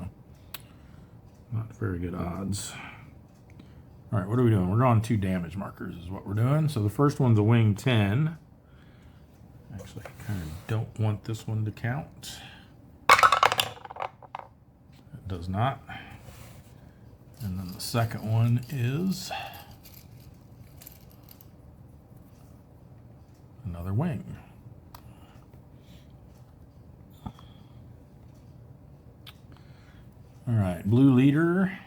not very good odds. All right, what are we doing? We're drawing 2 damage markers is what we're doing. So the first one's a wing 10. Actually, I kind of don't want this one to count. It does not. And then the second one is another wing. All right, blue leader.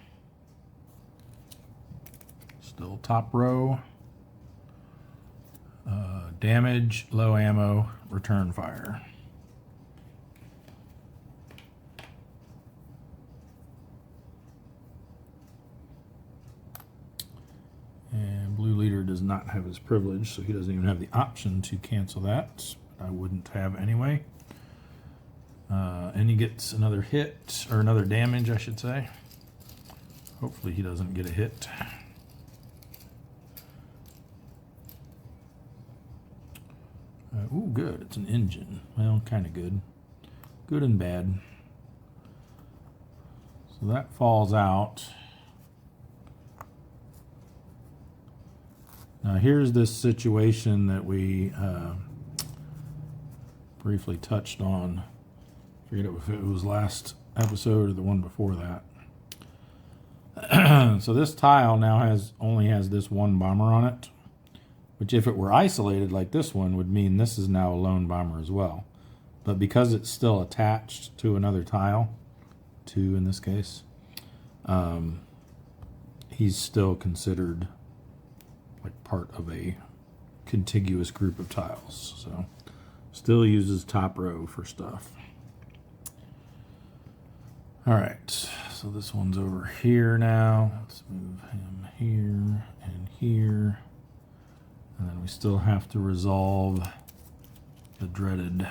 Still top row. Damage, low ammo, return fire. And blue leader does not have his privilege, so he doesn't even have the option to cancel that. I wouldn't have anyway. And he gets another hit, or another damage, I should say. Hopefully he doesn't get a hit. Ooh, good. It's an engine. Well, kind of good. Good and bad. So that falls out. Now here's this situation that we briefly touched on. I forget if it was last episode or the one before that. So this tile now only has this one bomber on it, which if it were isolated like this one would mean this is now a lone bomber as well. But because it's still attached to another tile, 2 in this case, he's still considered like part of a contiguous group of tiles. So still uses top row for stuff. All right, so this one's over here now. Let's move him here and here. And then we still have to resolve the dreaded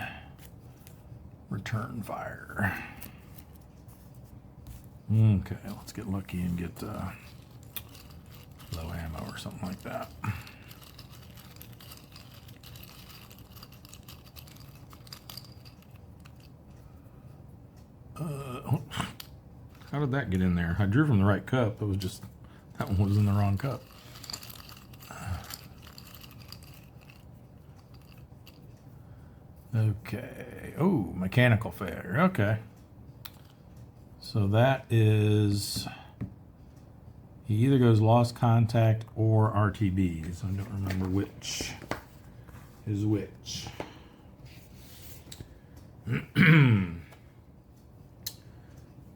return fire. Okay, let's get lucky and get low ammo or something like that. How did that get in there? I drew from the right cup. It was just, that one was in the wrong cup. Okay. Oh, mechanical failure. Okay. So that is, he either goes lost contact or RTBs. I don't remember which is which.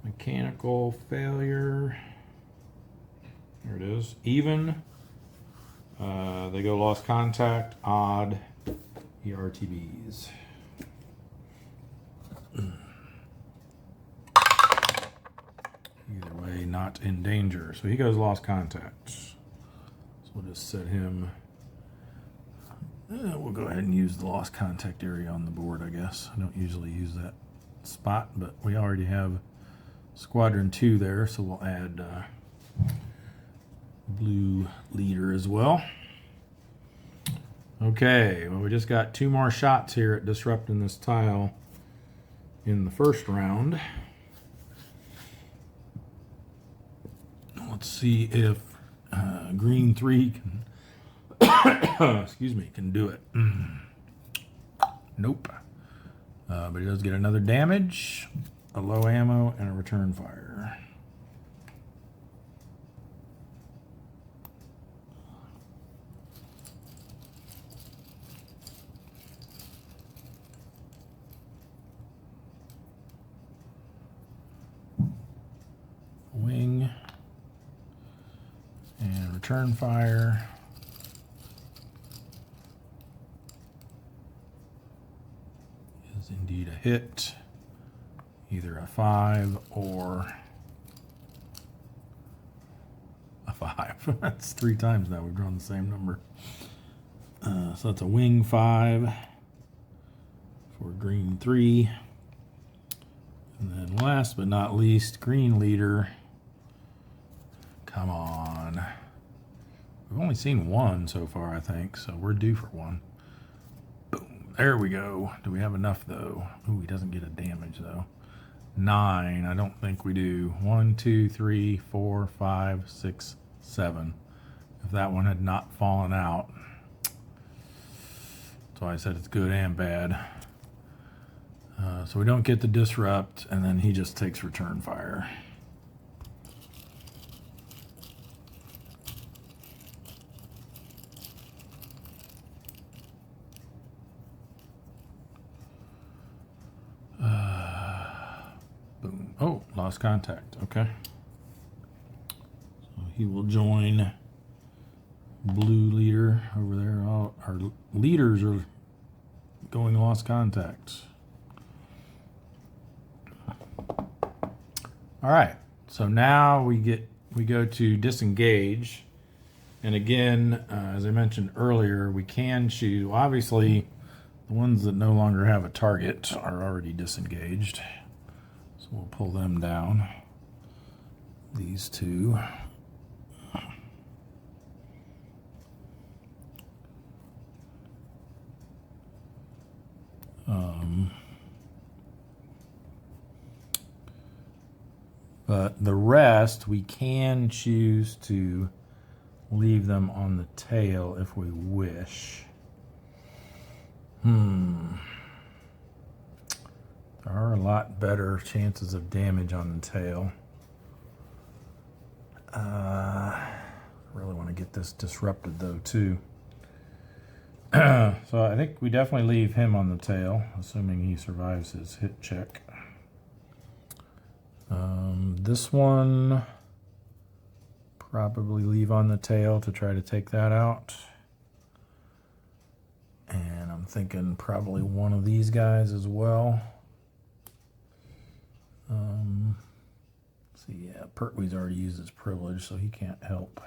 Mechanical failure. There it is. Even. They go lost contact. Odd. ERTBs. Either way, not in danger. So he goes lost contact. So we'll just set him. We'll go ahead and use the lost contact area on the board, I guess. I don't usually use that spot, but we already have Squadron 2 there, so we'll add blue leader as well. Okay, well, we just got 2 more shots here at disrupting this tile in the first round. Let's see if green 3 can excuse me, can do it. Nope. But he does get another damage, a low ammo, and a return fire. Wing and return fire. Is indeed a hit, either a 5 or a 5. That's 3 times now we've drawn the same number. So that's a wing 5 for green 3. And then last but not least, green leader. Come on. We've only seen 1 so far, I think, so we're due for 1. Boom. There we go. Do we have enough, though? Ooh, he doesn't get a damage, though. 9. I don't think we do. 1, 2, 3, 4, 5, 6, 7. If that one had not fallen out. That's why I said it's good and bad. So we don't get the disrupt, and then he just takes return fire. Boom. Oh, lost contact. Okay. So he will join blue leader over there. All our leaders are going lost contact. All right. So now we go to disengage. And again, as I mentioned earlier, we can choose. Obviously, the ones that no longer have a target are already disengaged. So we'll pull them down. These 2. But the rest, we can choose to leave them on the tail if we wish. There are a lot better chances of damage on the tail. I really want to get this disrupted, though, too. So I think we definitely leave him on the tail, assuming he survives his hit check. This one, probably leave on the tail to try to take that out. And I'm thinking probably one of these guys as well. See, yeah, Pertwee's already used his privilege, so he can't help.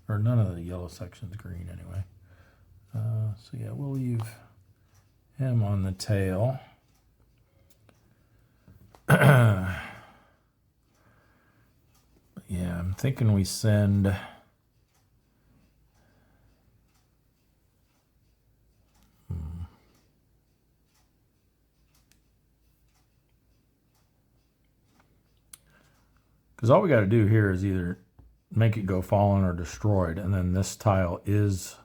Or none of the yellow section's green anyway. So yeah, we'll leave him on the tail. Yeah, I'm thinking we send... Because all we got to do here is either make it go fallen or destroyed, and then this tile is...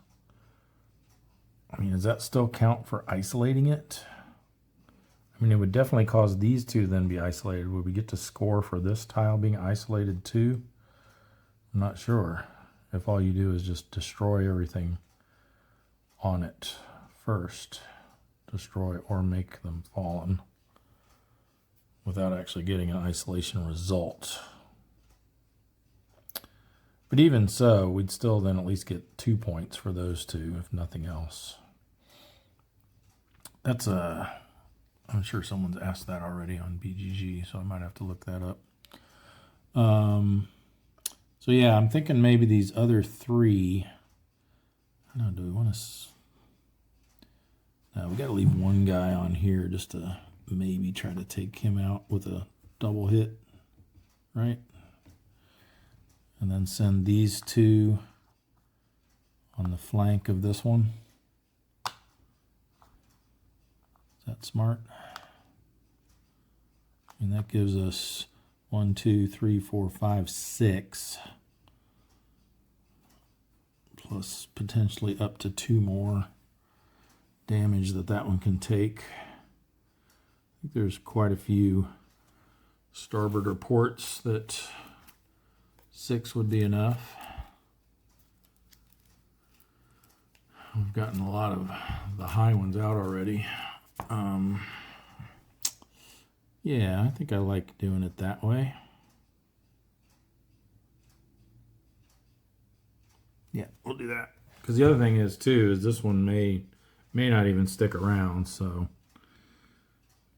I mean, does that still count for isolating it? I mean, it would definitely cause these 2 to then be isolated. Would we get to score for this tile being isolated too? I'm not sure. If all you do is just destroy everything on it first. Destroy or make them fallen. Without actually getting an isolation result. But even so, we'd still then at least get 2 points for those 2, if nothing else. That's a... I'm sure someone's asked that already on BGG, so I might have to look that up. So yeah, I'm thinking maybe these other 3. I don't know, do we want to... No, we got to leave one guy on here just to maybe try to take him out with a double hit, right? And then send these 2 on the flank of this one. Is that smart? And that gives us 1, 2, 3, 4, 5, 6. plus potentially up to 2 more damage that one can take. I think there's quite a few starboard reports that 6 would be enough. We've gotten a lot of the high ones out already. Yeah, I think I like doing it that way. Yeah, we'll do that. Because the other thing is too, is this one may not even stick around, so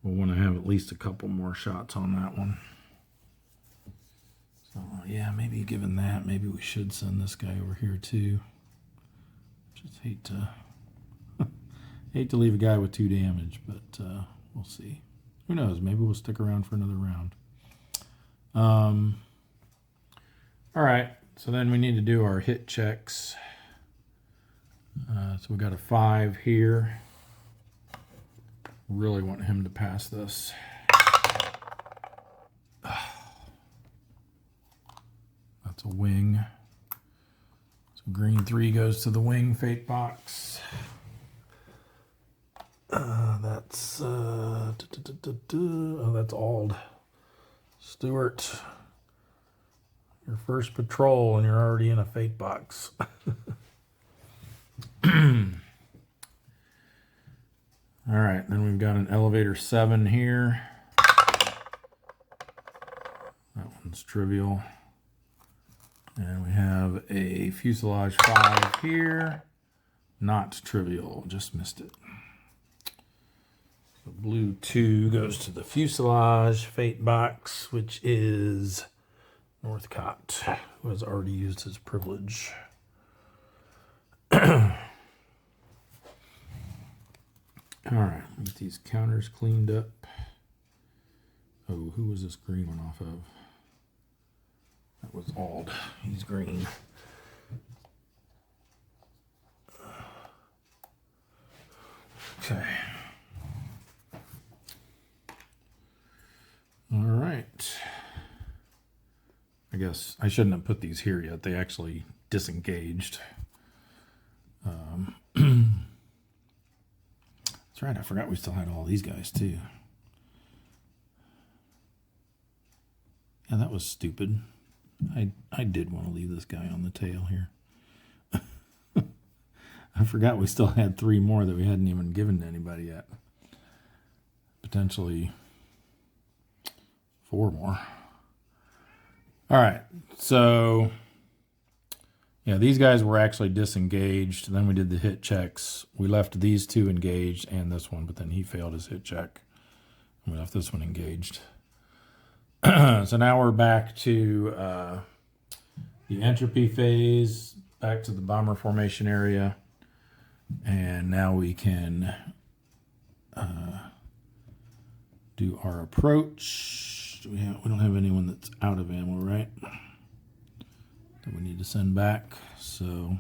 we'll want to have at least a couple more shots on that one. So yeah, maybe given that, maybe we should send this guy over here too. Just hate to leave a guy with 2 damage, but we'll see. Who knows? Maybe we'll stick around for another round. All right, so then we need to do our hit checks. So we got a 5 here. Really want him to pass this. That's a wing. So green 3 goes to the wing fate box. That's oh, that's Ald. Stuart, your first patrol and you're already in a fate box. All right, then we've got an elevator 7 here. That one's trivial. And we have a fuselage 5 here. Not trivial, just missed it. So blue 2 goes to the fuselage fate box, which is Northcott, who has already used his privilege. All right, get these counters cleaned up. Oh, who was this green one off of? That was Ald. He's green. Okay. All right. I guess I shouldn't have put these here yet. They actually disengaged. That's right. I forgot we still had all these guys too. Yeah, that was stupid. I did want to leave this guy on the tail here. I forgot we still had 3 more that we hadn't even given to anybody yet. Potentially 4 more. All right, so yeah, these guys were actually disengaged. Then we did the hit checks. We left these 2 engaged and this one, but then he failed his hit check. And we left this one engaged. So now we're back to the entropy phase, back to the bomber formation area. And now we can do our approach. We don't have anyone that's out of ammo, right? That we need to send back. So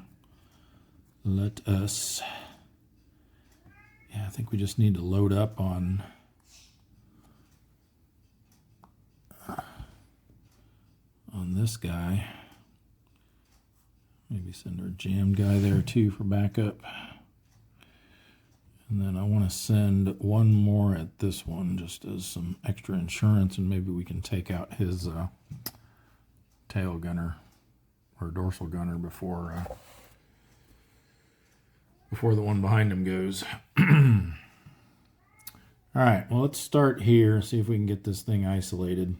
let us, I think we just need to load up on this guy. Maybe send our jammed guy there too for backup. And then I want to send 1 more at this one just as some extra insurance, and maybe we can take out his tail gunner or dorsal gunner before the one behind him goes. All right, well, let's start here, see if we can get this thing isolated.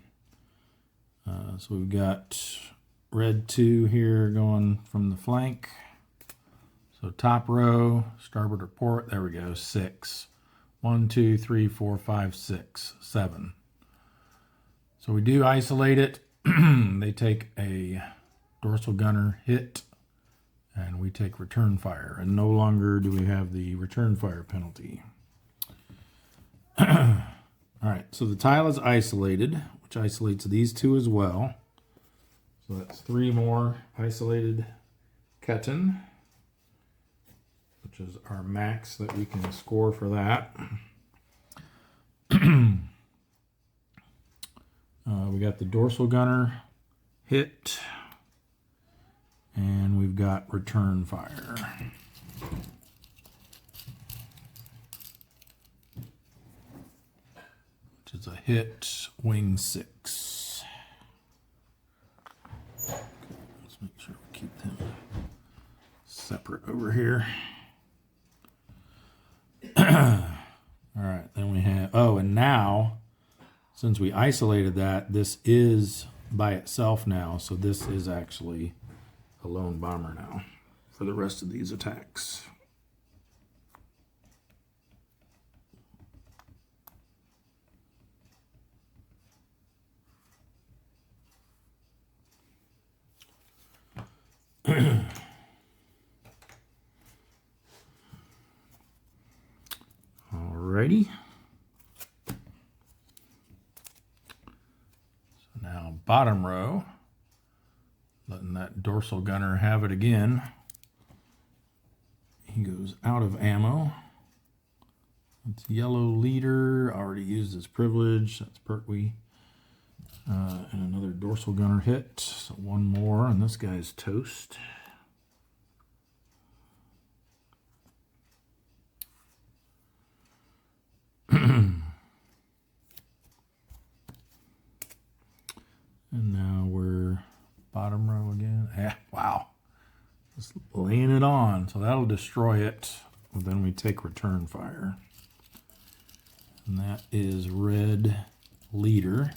So we've got red 2 here going from the flank. So top row, starboard report, there we go, 6. 1, 2, 3, 4, 5, 6, 7. So we do isolate it. They take a dorsal gunner hit, and we take return fire. And no longer do we have the return fire penalty. All right, so the tile is isolated, which isolates these 2 as well. So that's 3 more isolated Ketan, which is our max that we can score for that. We got the dorsal gunner hit, And we've got return fire. Which is a hit, wing 6. Okay, let's make sure we keep them separate over here. All right, then we have, oh, and now, since we isolated that, this is by itself now, so this is actually a lone bomber now for the rest of these attacks. Alrighty. So now bottom row, letting that dorsal gunner have it again. He goes out of ammo. It's yellow leader, already used his privilege. That's Pertwee. And another dorsal gunner hit. So one more, and this guy's toast. And now we're bottom row again. Yeah, wow. Just laying it on. So that'll destroy it. Well, then we take return fire. And that is red leader.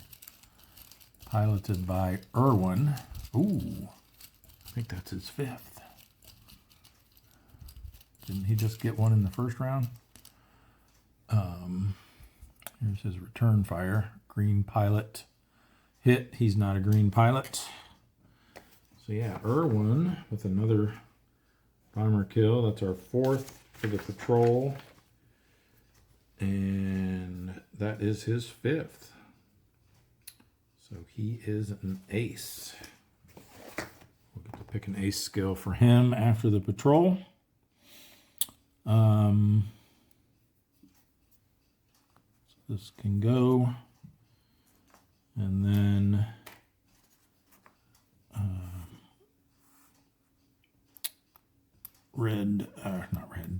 Piloted by Irwin. Ooh. I think that's his 5th. Didn't he just get one in the first round? Here's his return fire. Green pilot hit. He's not a green pilot. So yeah, Irwin with another bomber kill. That's our 4th for the patrol. And that is his 5th. So he is an ace. We'll get to pick an ace skill for him after the patrol. So this can go. And then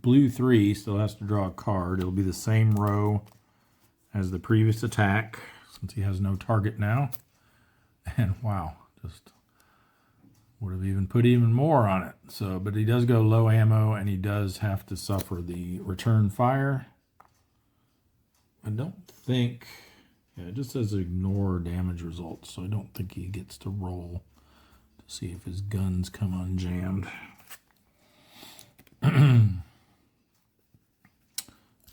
blue 3 still has to draw a card. It'll be the same row as the previous attack, since he has no target now. And wow, just would have even put even more on it. So, but he does go low ammo, and he does have to suffer the return fire. I don't think, yeah, it just says ignore damage results, so I don't think he gets to roll to see if his guns come unjammed.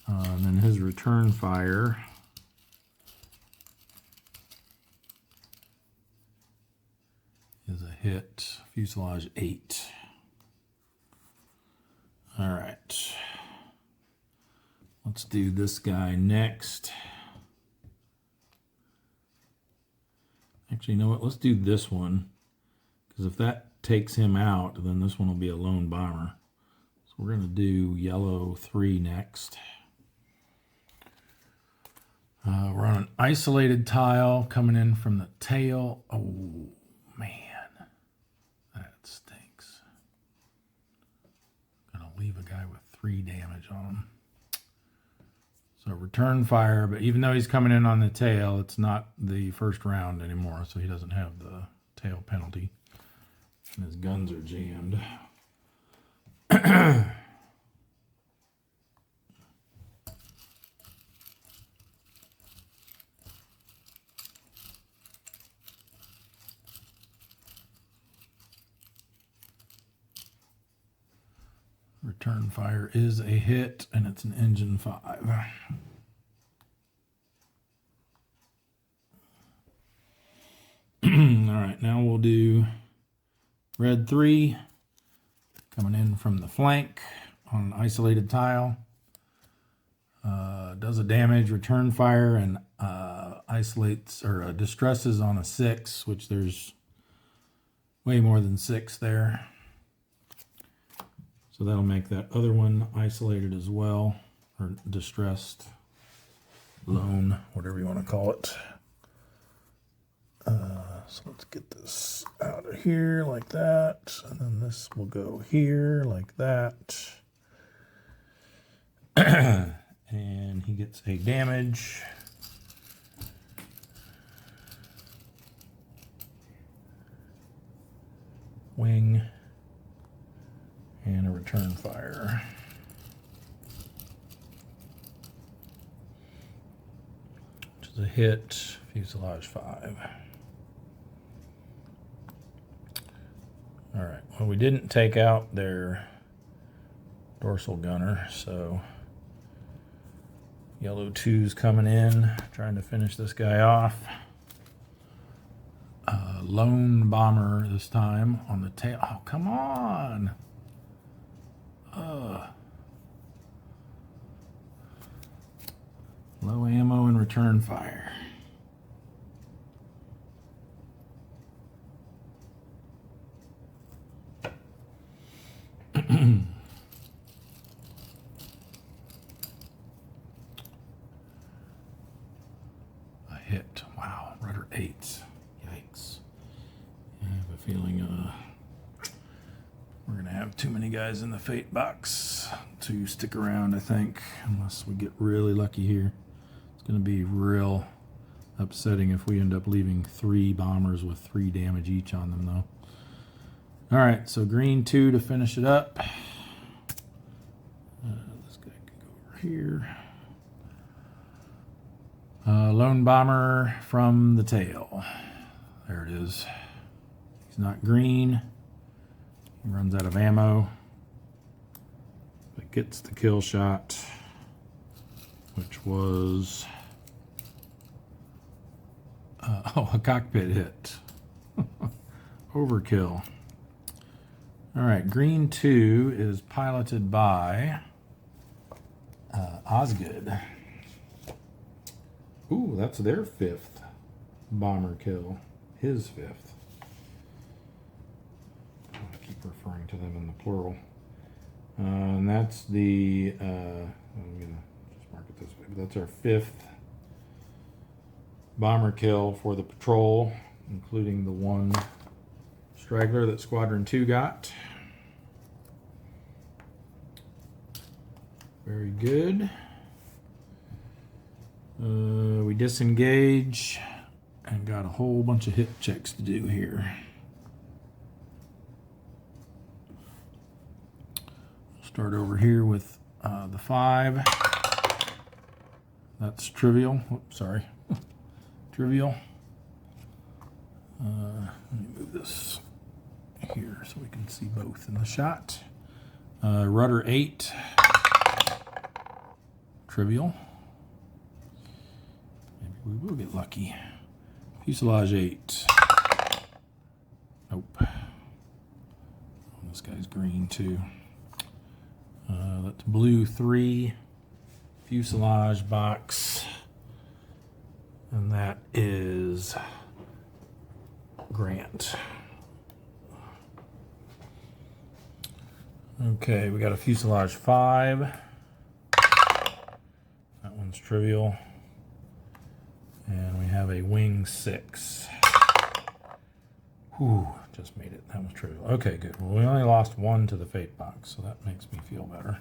And then his return fire is a hit, fuselage 8. All right, let's do this guy next. Actually, you know what? Let's do this one, because if that takes him out, then this one will be a lone bomber. So we're going to do yellow 3 next. We're on an isolated tile coming in from the tail. Oh, man. That stinks. Gonna leave a guy with 3 damage on him. So return fire, but even though he's coming in on the tail, it's not the first round anymore, so he doesn't have the tail penalty. And his guns are jammed. Return fire is a hit, and it's an engine 5. All right, now we'll do red 3 coming in from the flank on an isolated tile. Does a damage, return fire, and isolates or distresses on a 6, which there's way more than 6 there. So that'll make that other one isolated as well, or distressed, lone, whatever you want to call it. So let's get this out of here like that, and then this will go here like that. And he gets a damage. Wing. And a return fire. Which is a hit. Fuselage 5. Alright, well, we didn't take out their dorsal gunner, so yellow 2's coming in, trying to finish this guy off. Lone bomber this time on the tail. Oh, come on! Low ammo and return fire. A hit. Wow. Rudder 8. Yikes. I have a feeling we're going to have too many guys in the fate box to stick around, I think, unless we get really lucky here. It's going to be real upsetting if we end up leaving 3 bombers with 3 damage each on them, though. All right, so green 2 to finish it up. This guy can go over here. Lone bomber from the tail. There it is. He's not green. He runs out of ammo. But gets the kill shot, which was a cockpit hit. Overkill. All right, green 2 is piloted by Osgood. Ooh, that's their 5th bomber kill. His 5th. I keep referring to them in the plural. And that's the, I'm going to just mark it this way, but that's our 5th bomber kill for the patrol, including the 1 straggler that Squadron 2 got. Very good. We disengage and got a whole bunch of hit checks to do here. Start over here with the 5. That's trivial. Oops, sorry. Trivial. Let me move this here so we can see both in the shot. Rudder 8. Trivial. Maybe we will get lucky. Fuselage 8. Nope. Oh, this guy's green too. That's blue 3. Fuselage box. And that is Grant. Okay, we got a fuselage 5. That one's trivial. And we have a wing 6. Whew, just made it. That was trivial. Okay, good. Well, we only lost 1 to the fate box, so that makes me feel better.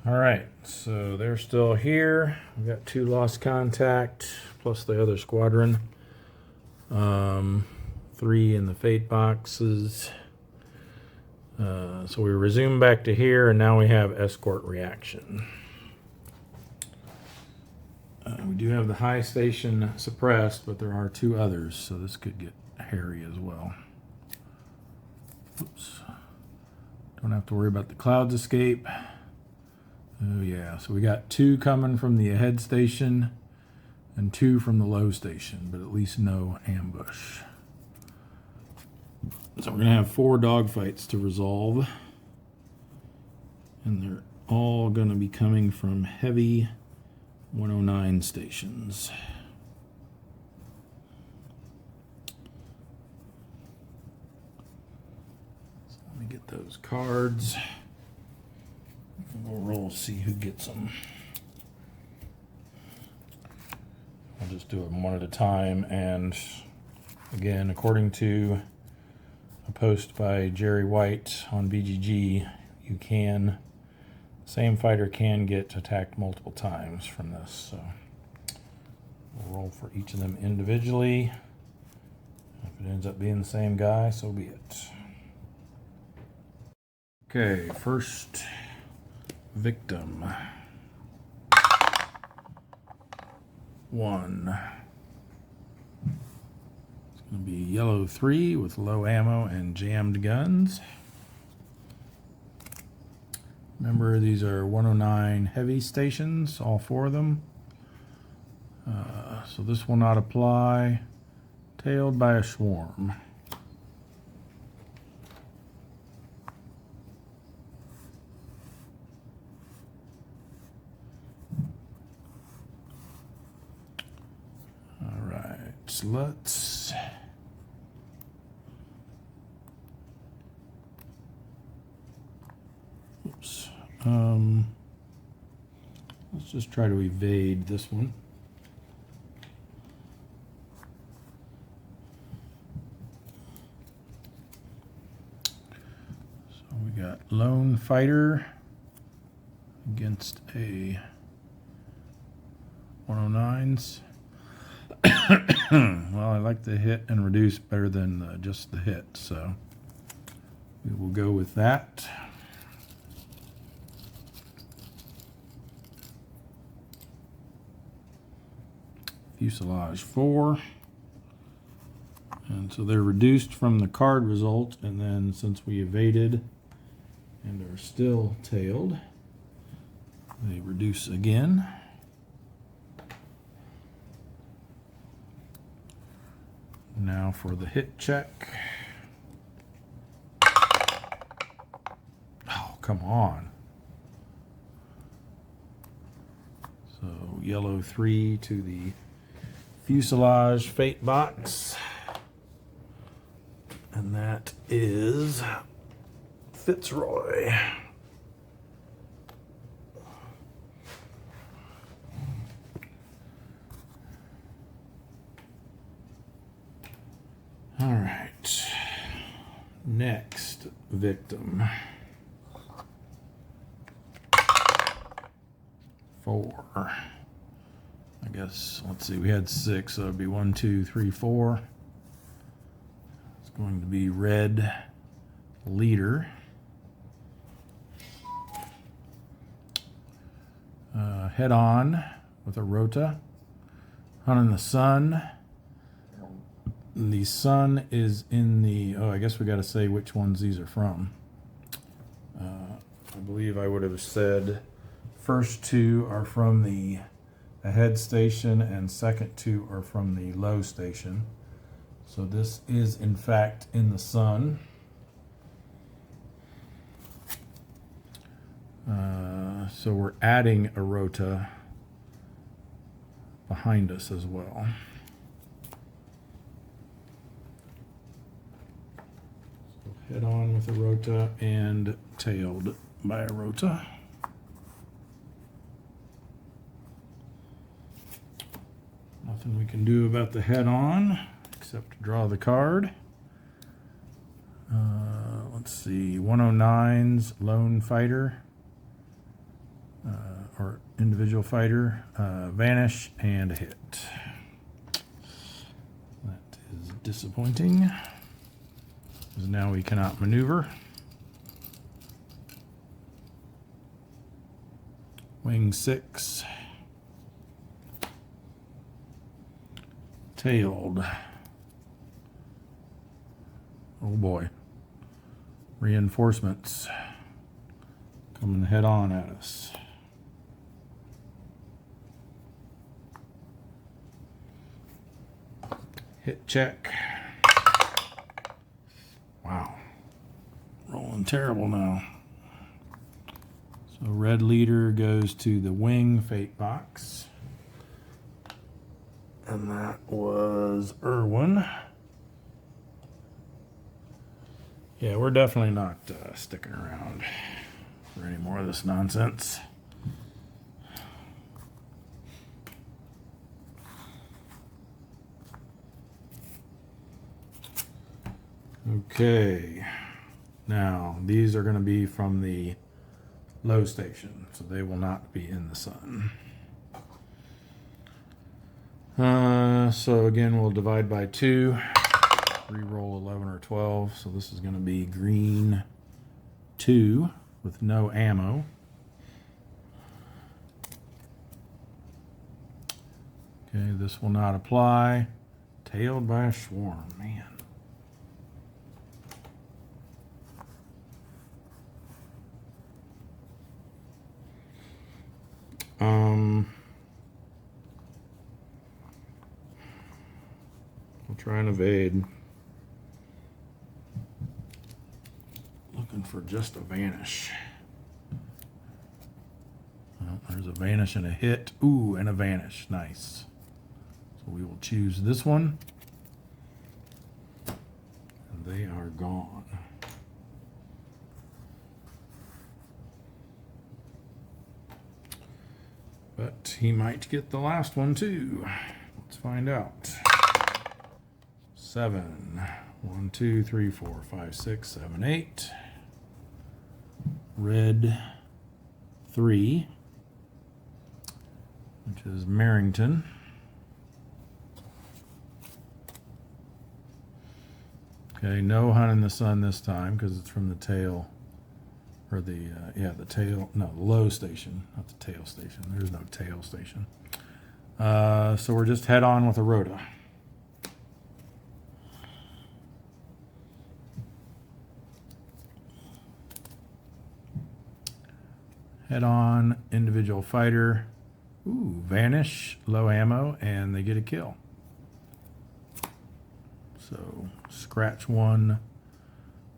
All right, so they're still here. We've got 2 lost contact, plus the other squadron. 3 in the fate boxes. So we resume back to here, and now we have escort reaction. We do have the high station suppressed, but there are 2 others, so this could get hairy as well. Oops. Don't have to worry about the clouds escape. Oh yeah, so we got 2 coming from the ahead station and 2 from the low station, but at least no ambush. So we're gonna have 4 dogfights to resolve, and they're all gonna be coming from heavy 109 stations. So let me get Get those cards. We'll roll, see who gets them. I'll just do them one at a time. And again, according to a post by Jerry White on BGG, you can, same fighter can get attacked multiple times from this. So we'll roll for each of them individually. If it ends up being the same guy, so be it. Okay, first victim. 1. It's going to be yellow 3 with low ammo and jammed guns. Remember, these are 109 heavy stations, all 4 of them. So this will not apply. Tailed by a swarm. All right, so let's let's just try to evade this one. So we got lone fighter against a 109s. Well, I like the hit and reduce better than just the hit, so we will go with that. Fuselage 4. And so they're reduced from the card result, and then since we evaded and are still tailed, they reduce again. Now for the hit check. Oh, come on. So yellow 3 to the fuselage fate box. And that is Fitzroy. All right, next victim. 4. I guess, let's see, we had 6, so it'd be 1, 2, 3, 4. It's going to be red leader. Head on with a rota. Hunting the sun. The sun is in the, oh, I guess we got to say which ones these are from. I believe I would have said first 2 are from the ahead station and second 2 are from the low station. So this is in fact in the sun. So we're adding a rota behind us as well. Head on with a rota and tailed by a rota. Nothing we can do about the head on except to draw the card. Let's see, 109's lone fighter or individual fighter, vanish and a hit. That is disappointing. Now we cannot maneuver. Wing 6. Tailed. Oh boy. Reinforcements coming head on at us. Hit check. Wow. Rolling terrible now. So red leader goes to the wing fate box. And that was Irwin. Yeah, we're definitely not sticking around for any more of this nonsense. Okay, now these are going to be from the low station, so they will not be in the sun. So again, we'll divide by 2, re-roll 11 or 12, so this is going to be green 2 with no ammo. Okay, this will not apply. Tailed by a swarm, man. I'll try and evade. Looking for just a vanish. Well, there's a vanish and a hit. Ooh, and a vanish. Nice. So we will choose this one. And they are gone. But he might get the last one too. Let's find out. 7. 1, 2, 3, 4, 5, 6, 7, 8. Red 3, which is Merrington. Okay, no Hunt in the Sun this time because it's from the tail, or the the tail. No, the low station, not the tail station. There's no tail station. So we're just head on with a Rhoda. Head on, individual fighter. Ooh, vanish, low ammo, and they get a kill. So scratch 1,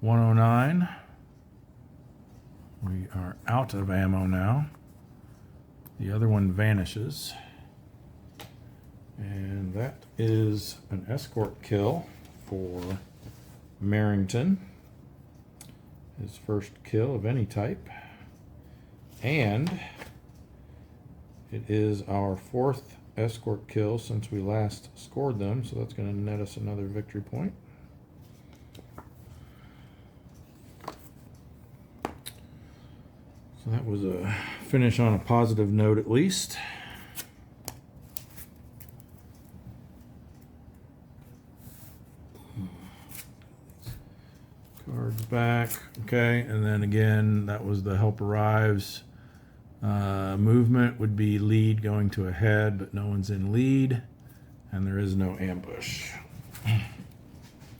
109. We are out of ammo now. The other one vanishes. And that is an escort kill for Merrington. His first kill of any type. And it is our 4th escort kill since we last scored them, so that's going to net us another victory point. So that was a finish on a positive note at least. Cards back. Okay, and then again, that was the help arrives. Movement would be lead going to a head, but no one's in lead, and there is no ambush.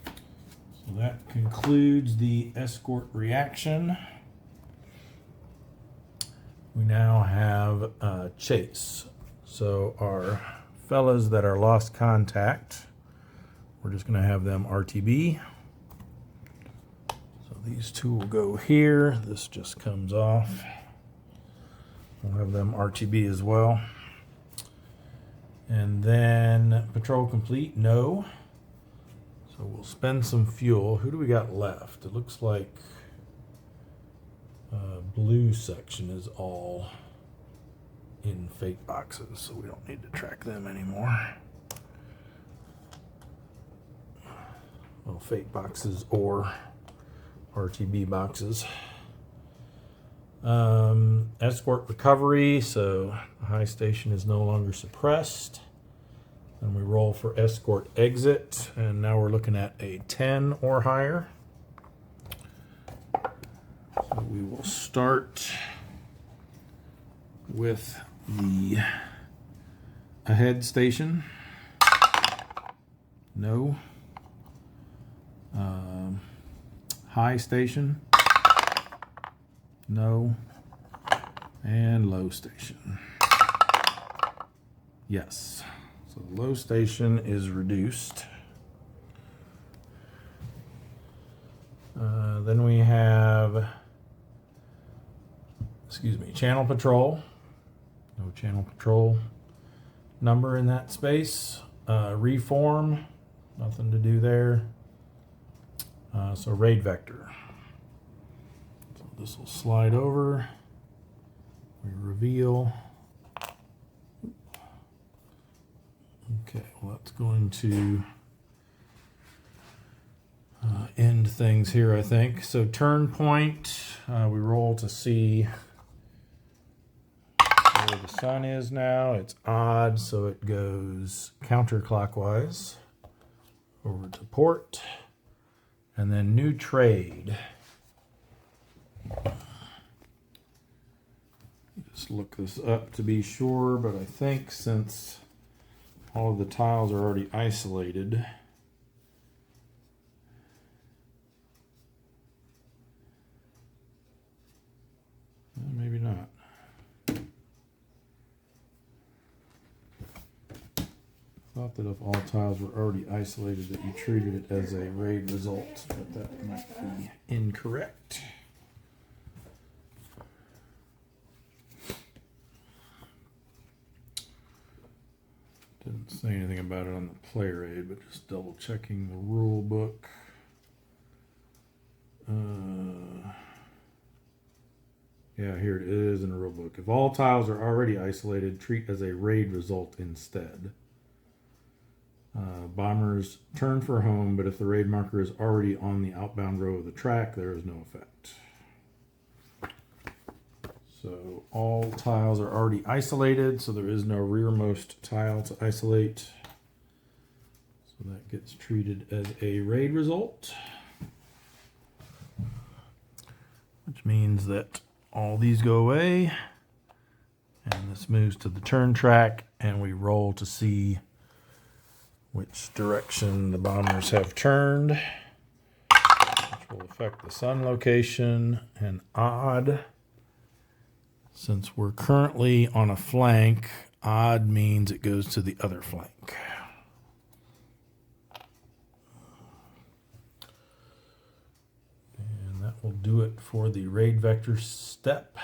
So that concludes the escort reaction. We now have chase. So our fellas that are lost contact, we're just going to have them RTB. So these two will go here. This just comes off. We'll have them RTB as well. And then patrol complete, no. So we'll spend some fuel. Who do we got left? It looks like blue section is all in fate boxes, so we don't need to track them anymore. Well, fate boxes or RTB boxes. Escort recovery, so the high station is no longer suppressed. Then we roll for escort exit, and now we're looking at a 10 or higher. So we will start with the ahead station. No. High station. No. And low station. Yes. So the low station is reduced. Then we have, channel patrol. No channel patrol number in that space. Reform. Nothing to do there. So raid vector. So this will slide over. We reveal. Okay, well that's going to end things here, I think. So turn point, we roll to see where the sun is now. It's odd, so it goes counterclockwise over to port. And then new trade. Just look this up to be sure, but I think since all of the tiles are already isolated, maybe not. Thought that if all tiles were already isolated that you treated it as a raid result, but that might be incorrect. Didn't say anything about it on the player aid, but just double checking the rule book. Yeah, here it is in the rule book. If all tiles are already isolated, treat as a raid result instead. Bombers turn for home, but if the raid marker is already on the outbound row of the track, there is no effect. So all tiles are already isolated, so there is no rearmost tile to isolate. So that gets treated as a raid result, which means that all these go away, and this moves to the turn track, and we roll to see which direction the bombers have turned, which will affect the sun location. And odd, since we're currently on a flank, odd means it goes to the other flank. And that will do it for the raid vector step.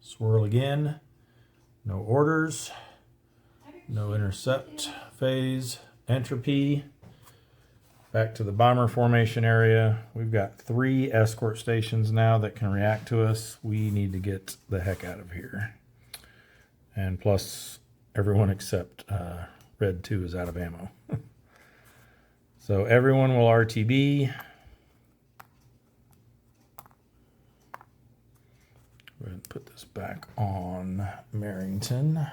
Swirl again. No orders. No intercept phase. Entropy. Back to the bomber formation area. We've got 3 escort stations now that can react to us. We need to get the heck out of here. And plus, everyone except Red 2 is out of ammo. So everyone will RTB. Go ahead and put this back on Merrington.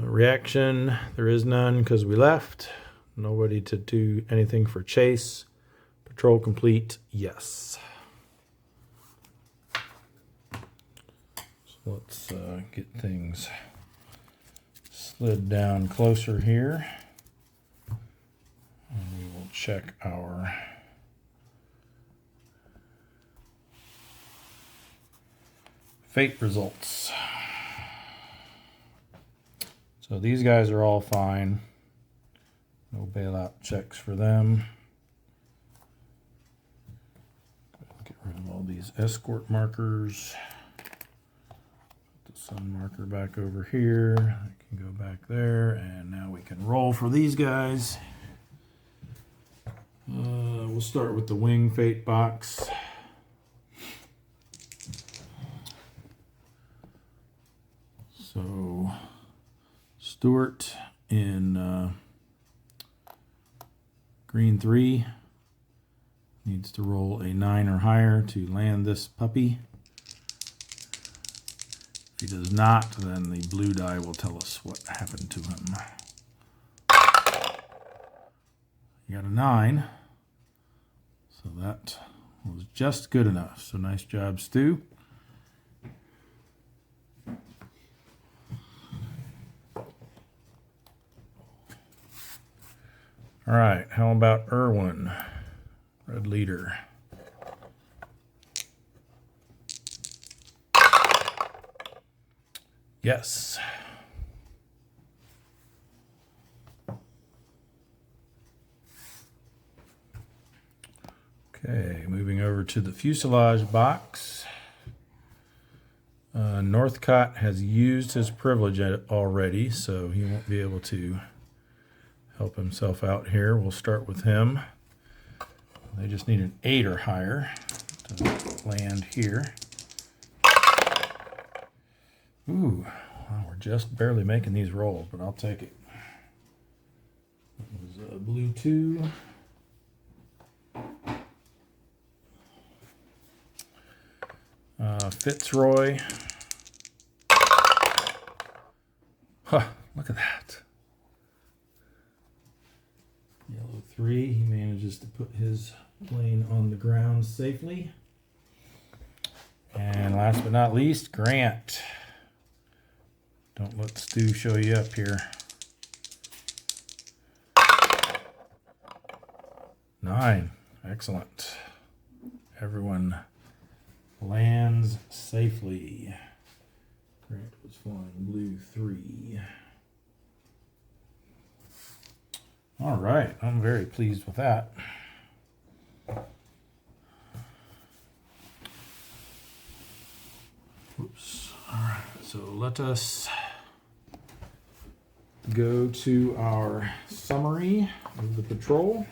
Reaction, there is none because we left. Nobody to do anything for chase. Patrol complete, yes. So let's get things slid down closer here. And we will check our fate results. So these guys are all fine. No bailout checks for them. Get rid of all these escort markers. Put the sun marker back over here. I can go back there, and now we can roll for these guys. We'll start with the wing fate box. So Stewart in green 3 needs to roll a 9 or higher to land this puppy. If he does not, then the blue die will tell us what happened to him. You got a 9, so that was just good enough. So nice job, Stu. All right, how about Irwin, red leader? Yes. Okay, moving over to the fuselage box. Northcott has used his privilege already, so he won't be able to help himself out here. We'll start with him. They just need an 8 or higher to land here. Ooh, well, we're just barely making these rolls, but I'll take it. It was a blue 2. Fitzroy. Huh, look at that. Yellow 3. He manages to put his plane on the ground safely. And last but not least, Grant. Don't let Stu show you up here. 9. Excellent. Everyone lands safely. Grant was flying blue 3. All right, I'm very pleased with that. Oops. All right, so let us go to our summary of the patrol.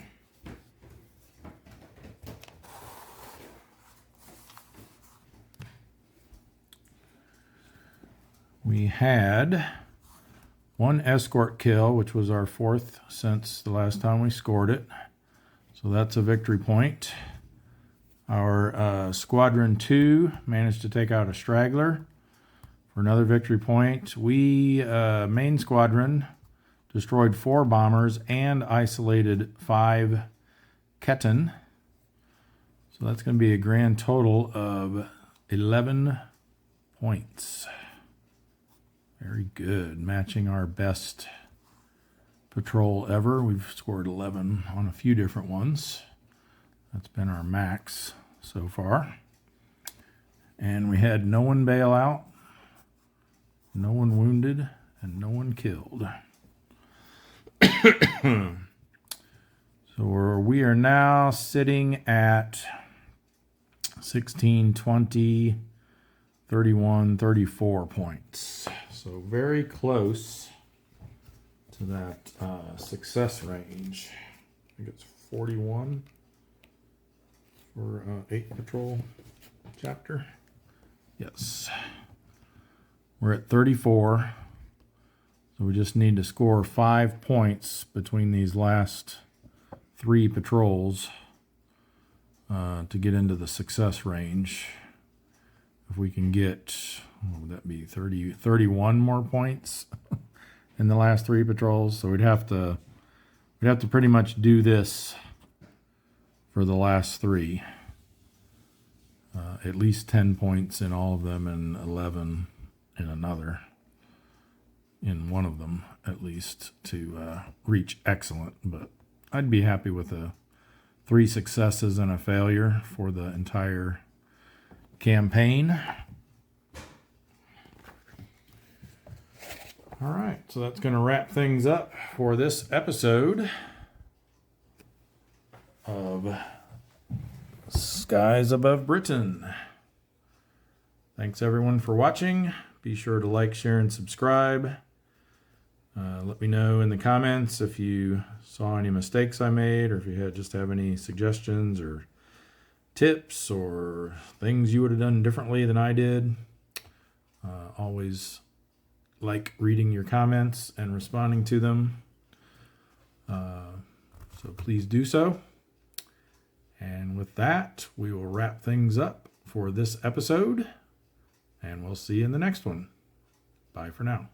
We had 1 escort kill, which was our 4th since the last time we scored it. So that's a victory point. Our Squadron 2 managed to take out a straggler for another victory point. We, main squadron, destroyed 4 bombers and isolated 5 Ketan. So that's going to be a grand total of 11 points. Very good, matching our best patrol ever. We've scored 11 on a few different ones. That's been our max so far. And we had no one bail out, no one wounded, and no one killed. So we are now sitting at 16, 20, 31, 34 points. So very close to that success range. I think it's 41 for 8 patrol chapter. Yes. We're at 34. So we just need to score 5 points between these last 3 patrols to get into the success range. If we can get, what would that be, 31 more points in the last 3 patrols. So we'd have to pretty much do this for the last 3. At least 10 points in all of them and 11 in another. In one of them, at least, to reach excellent. But I'd be happy with 3 successes and a failure for the entire campaign. All right, so that's going to wrap things up for this episode of Skies Above Britain. Thanks everyone for watching. Be sure to like, share, and subscribe. Let me know in the comments if you saw any mistakes I made, or if you just have any suggestions or tips or things you would have done differently than I did. Always like reading your comments and responding to them. So please do so. And with that, we will wrap things up for this episode, and we'll see you in the next one. Bye for now.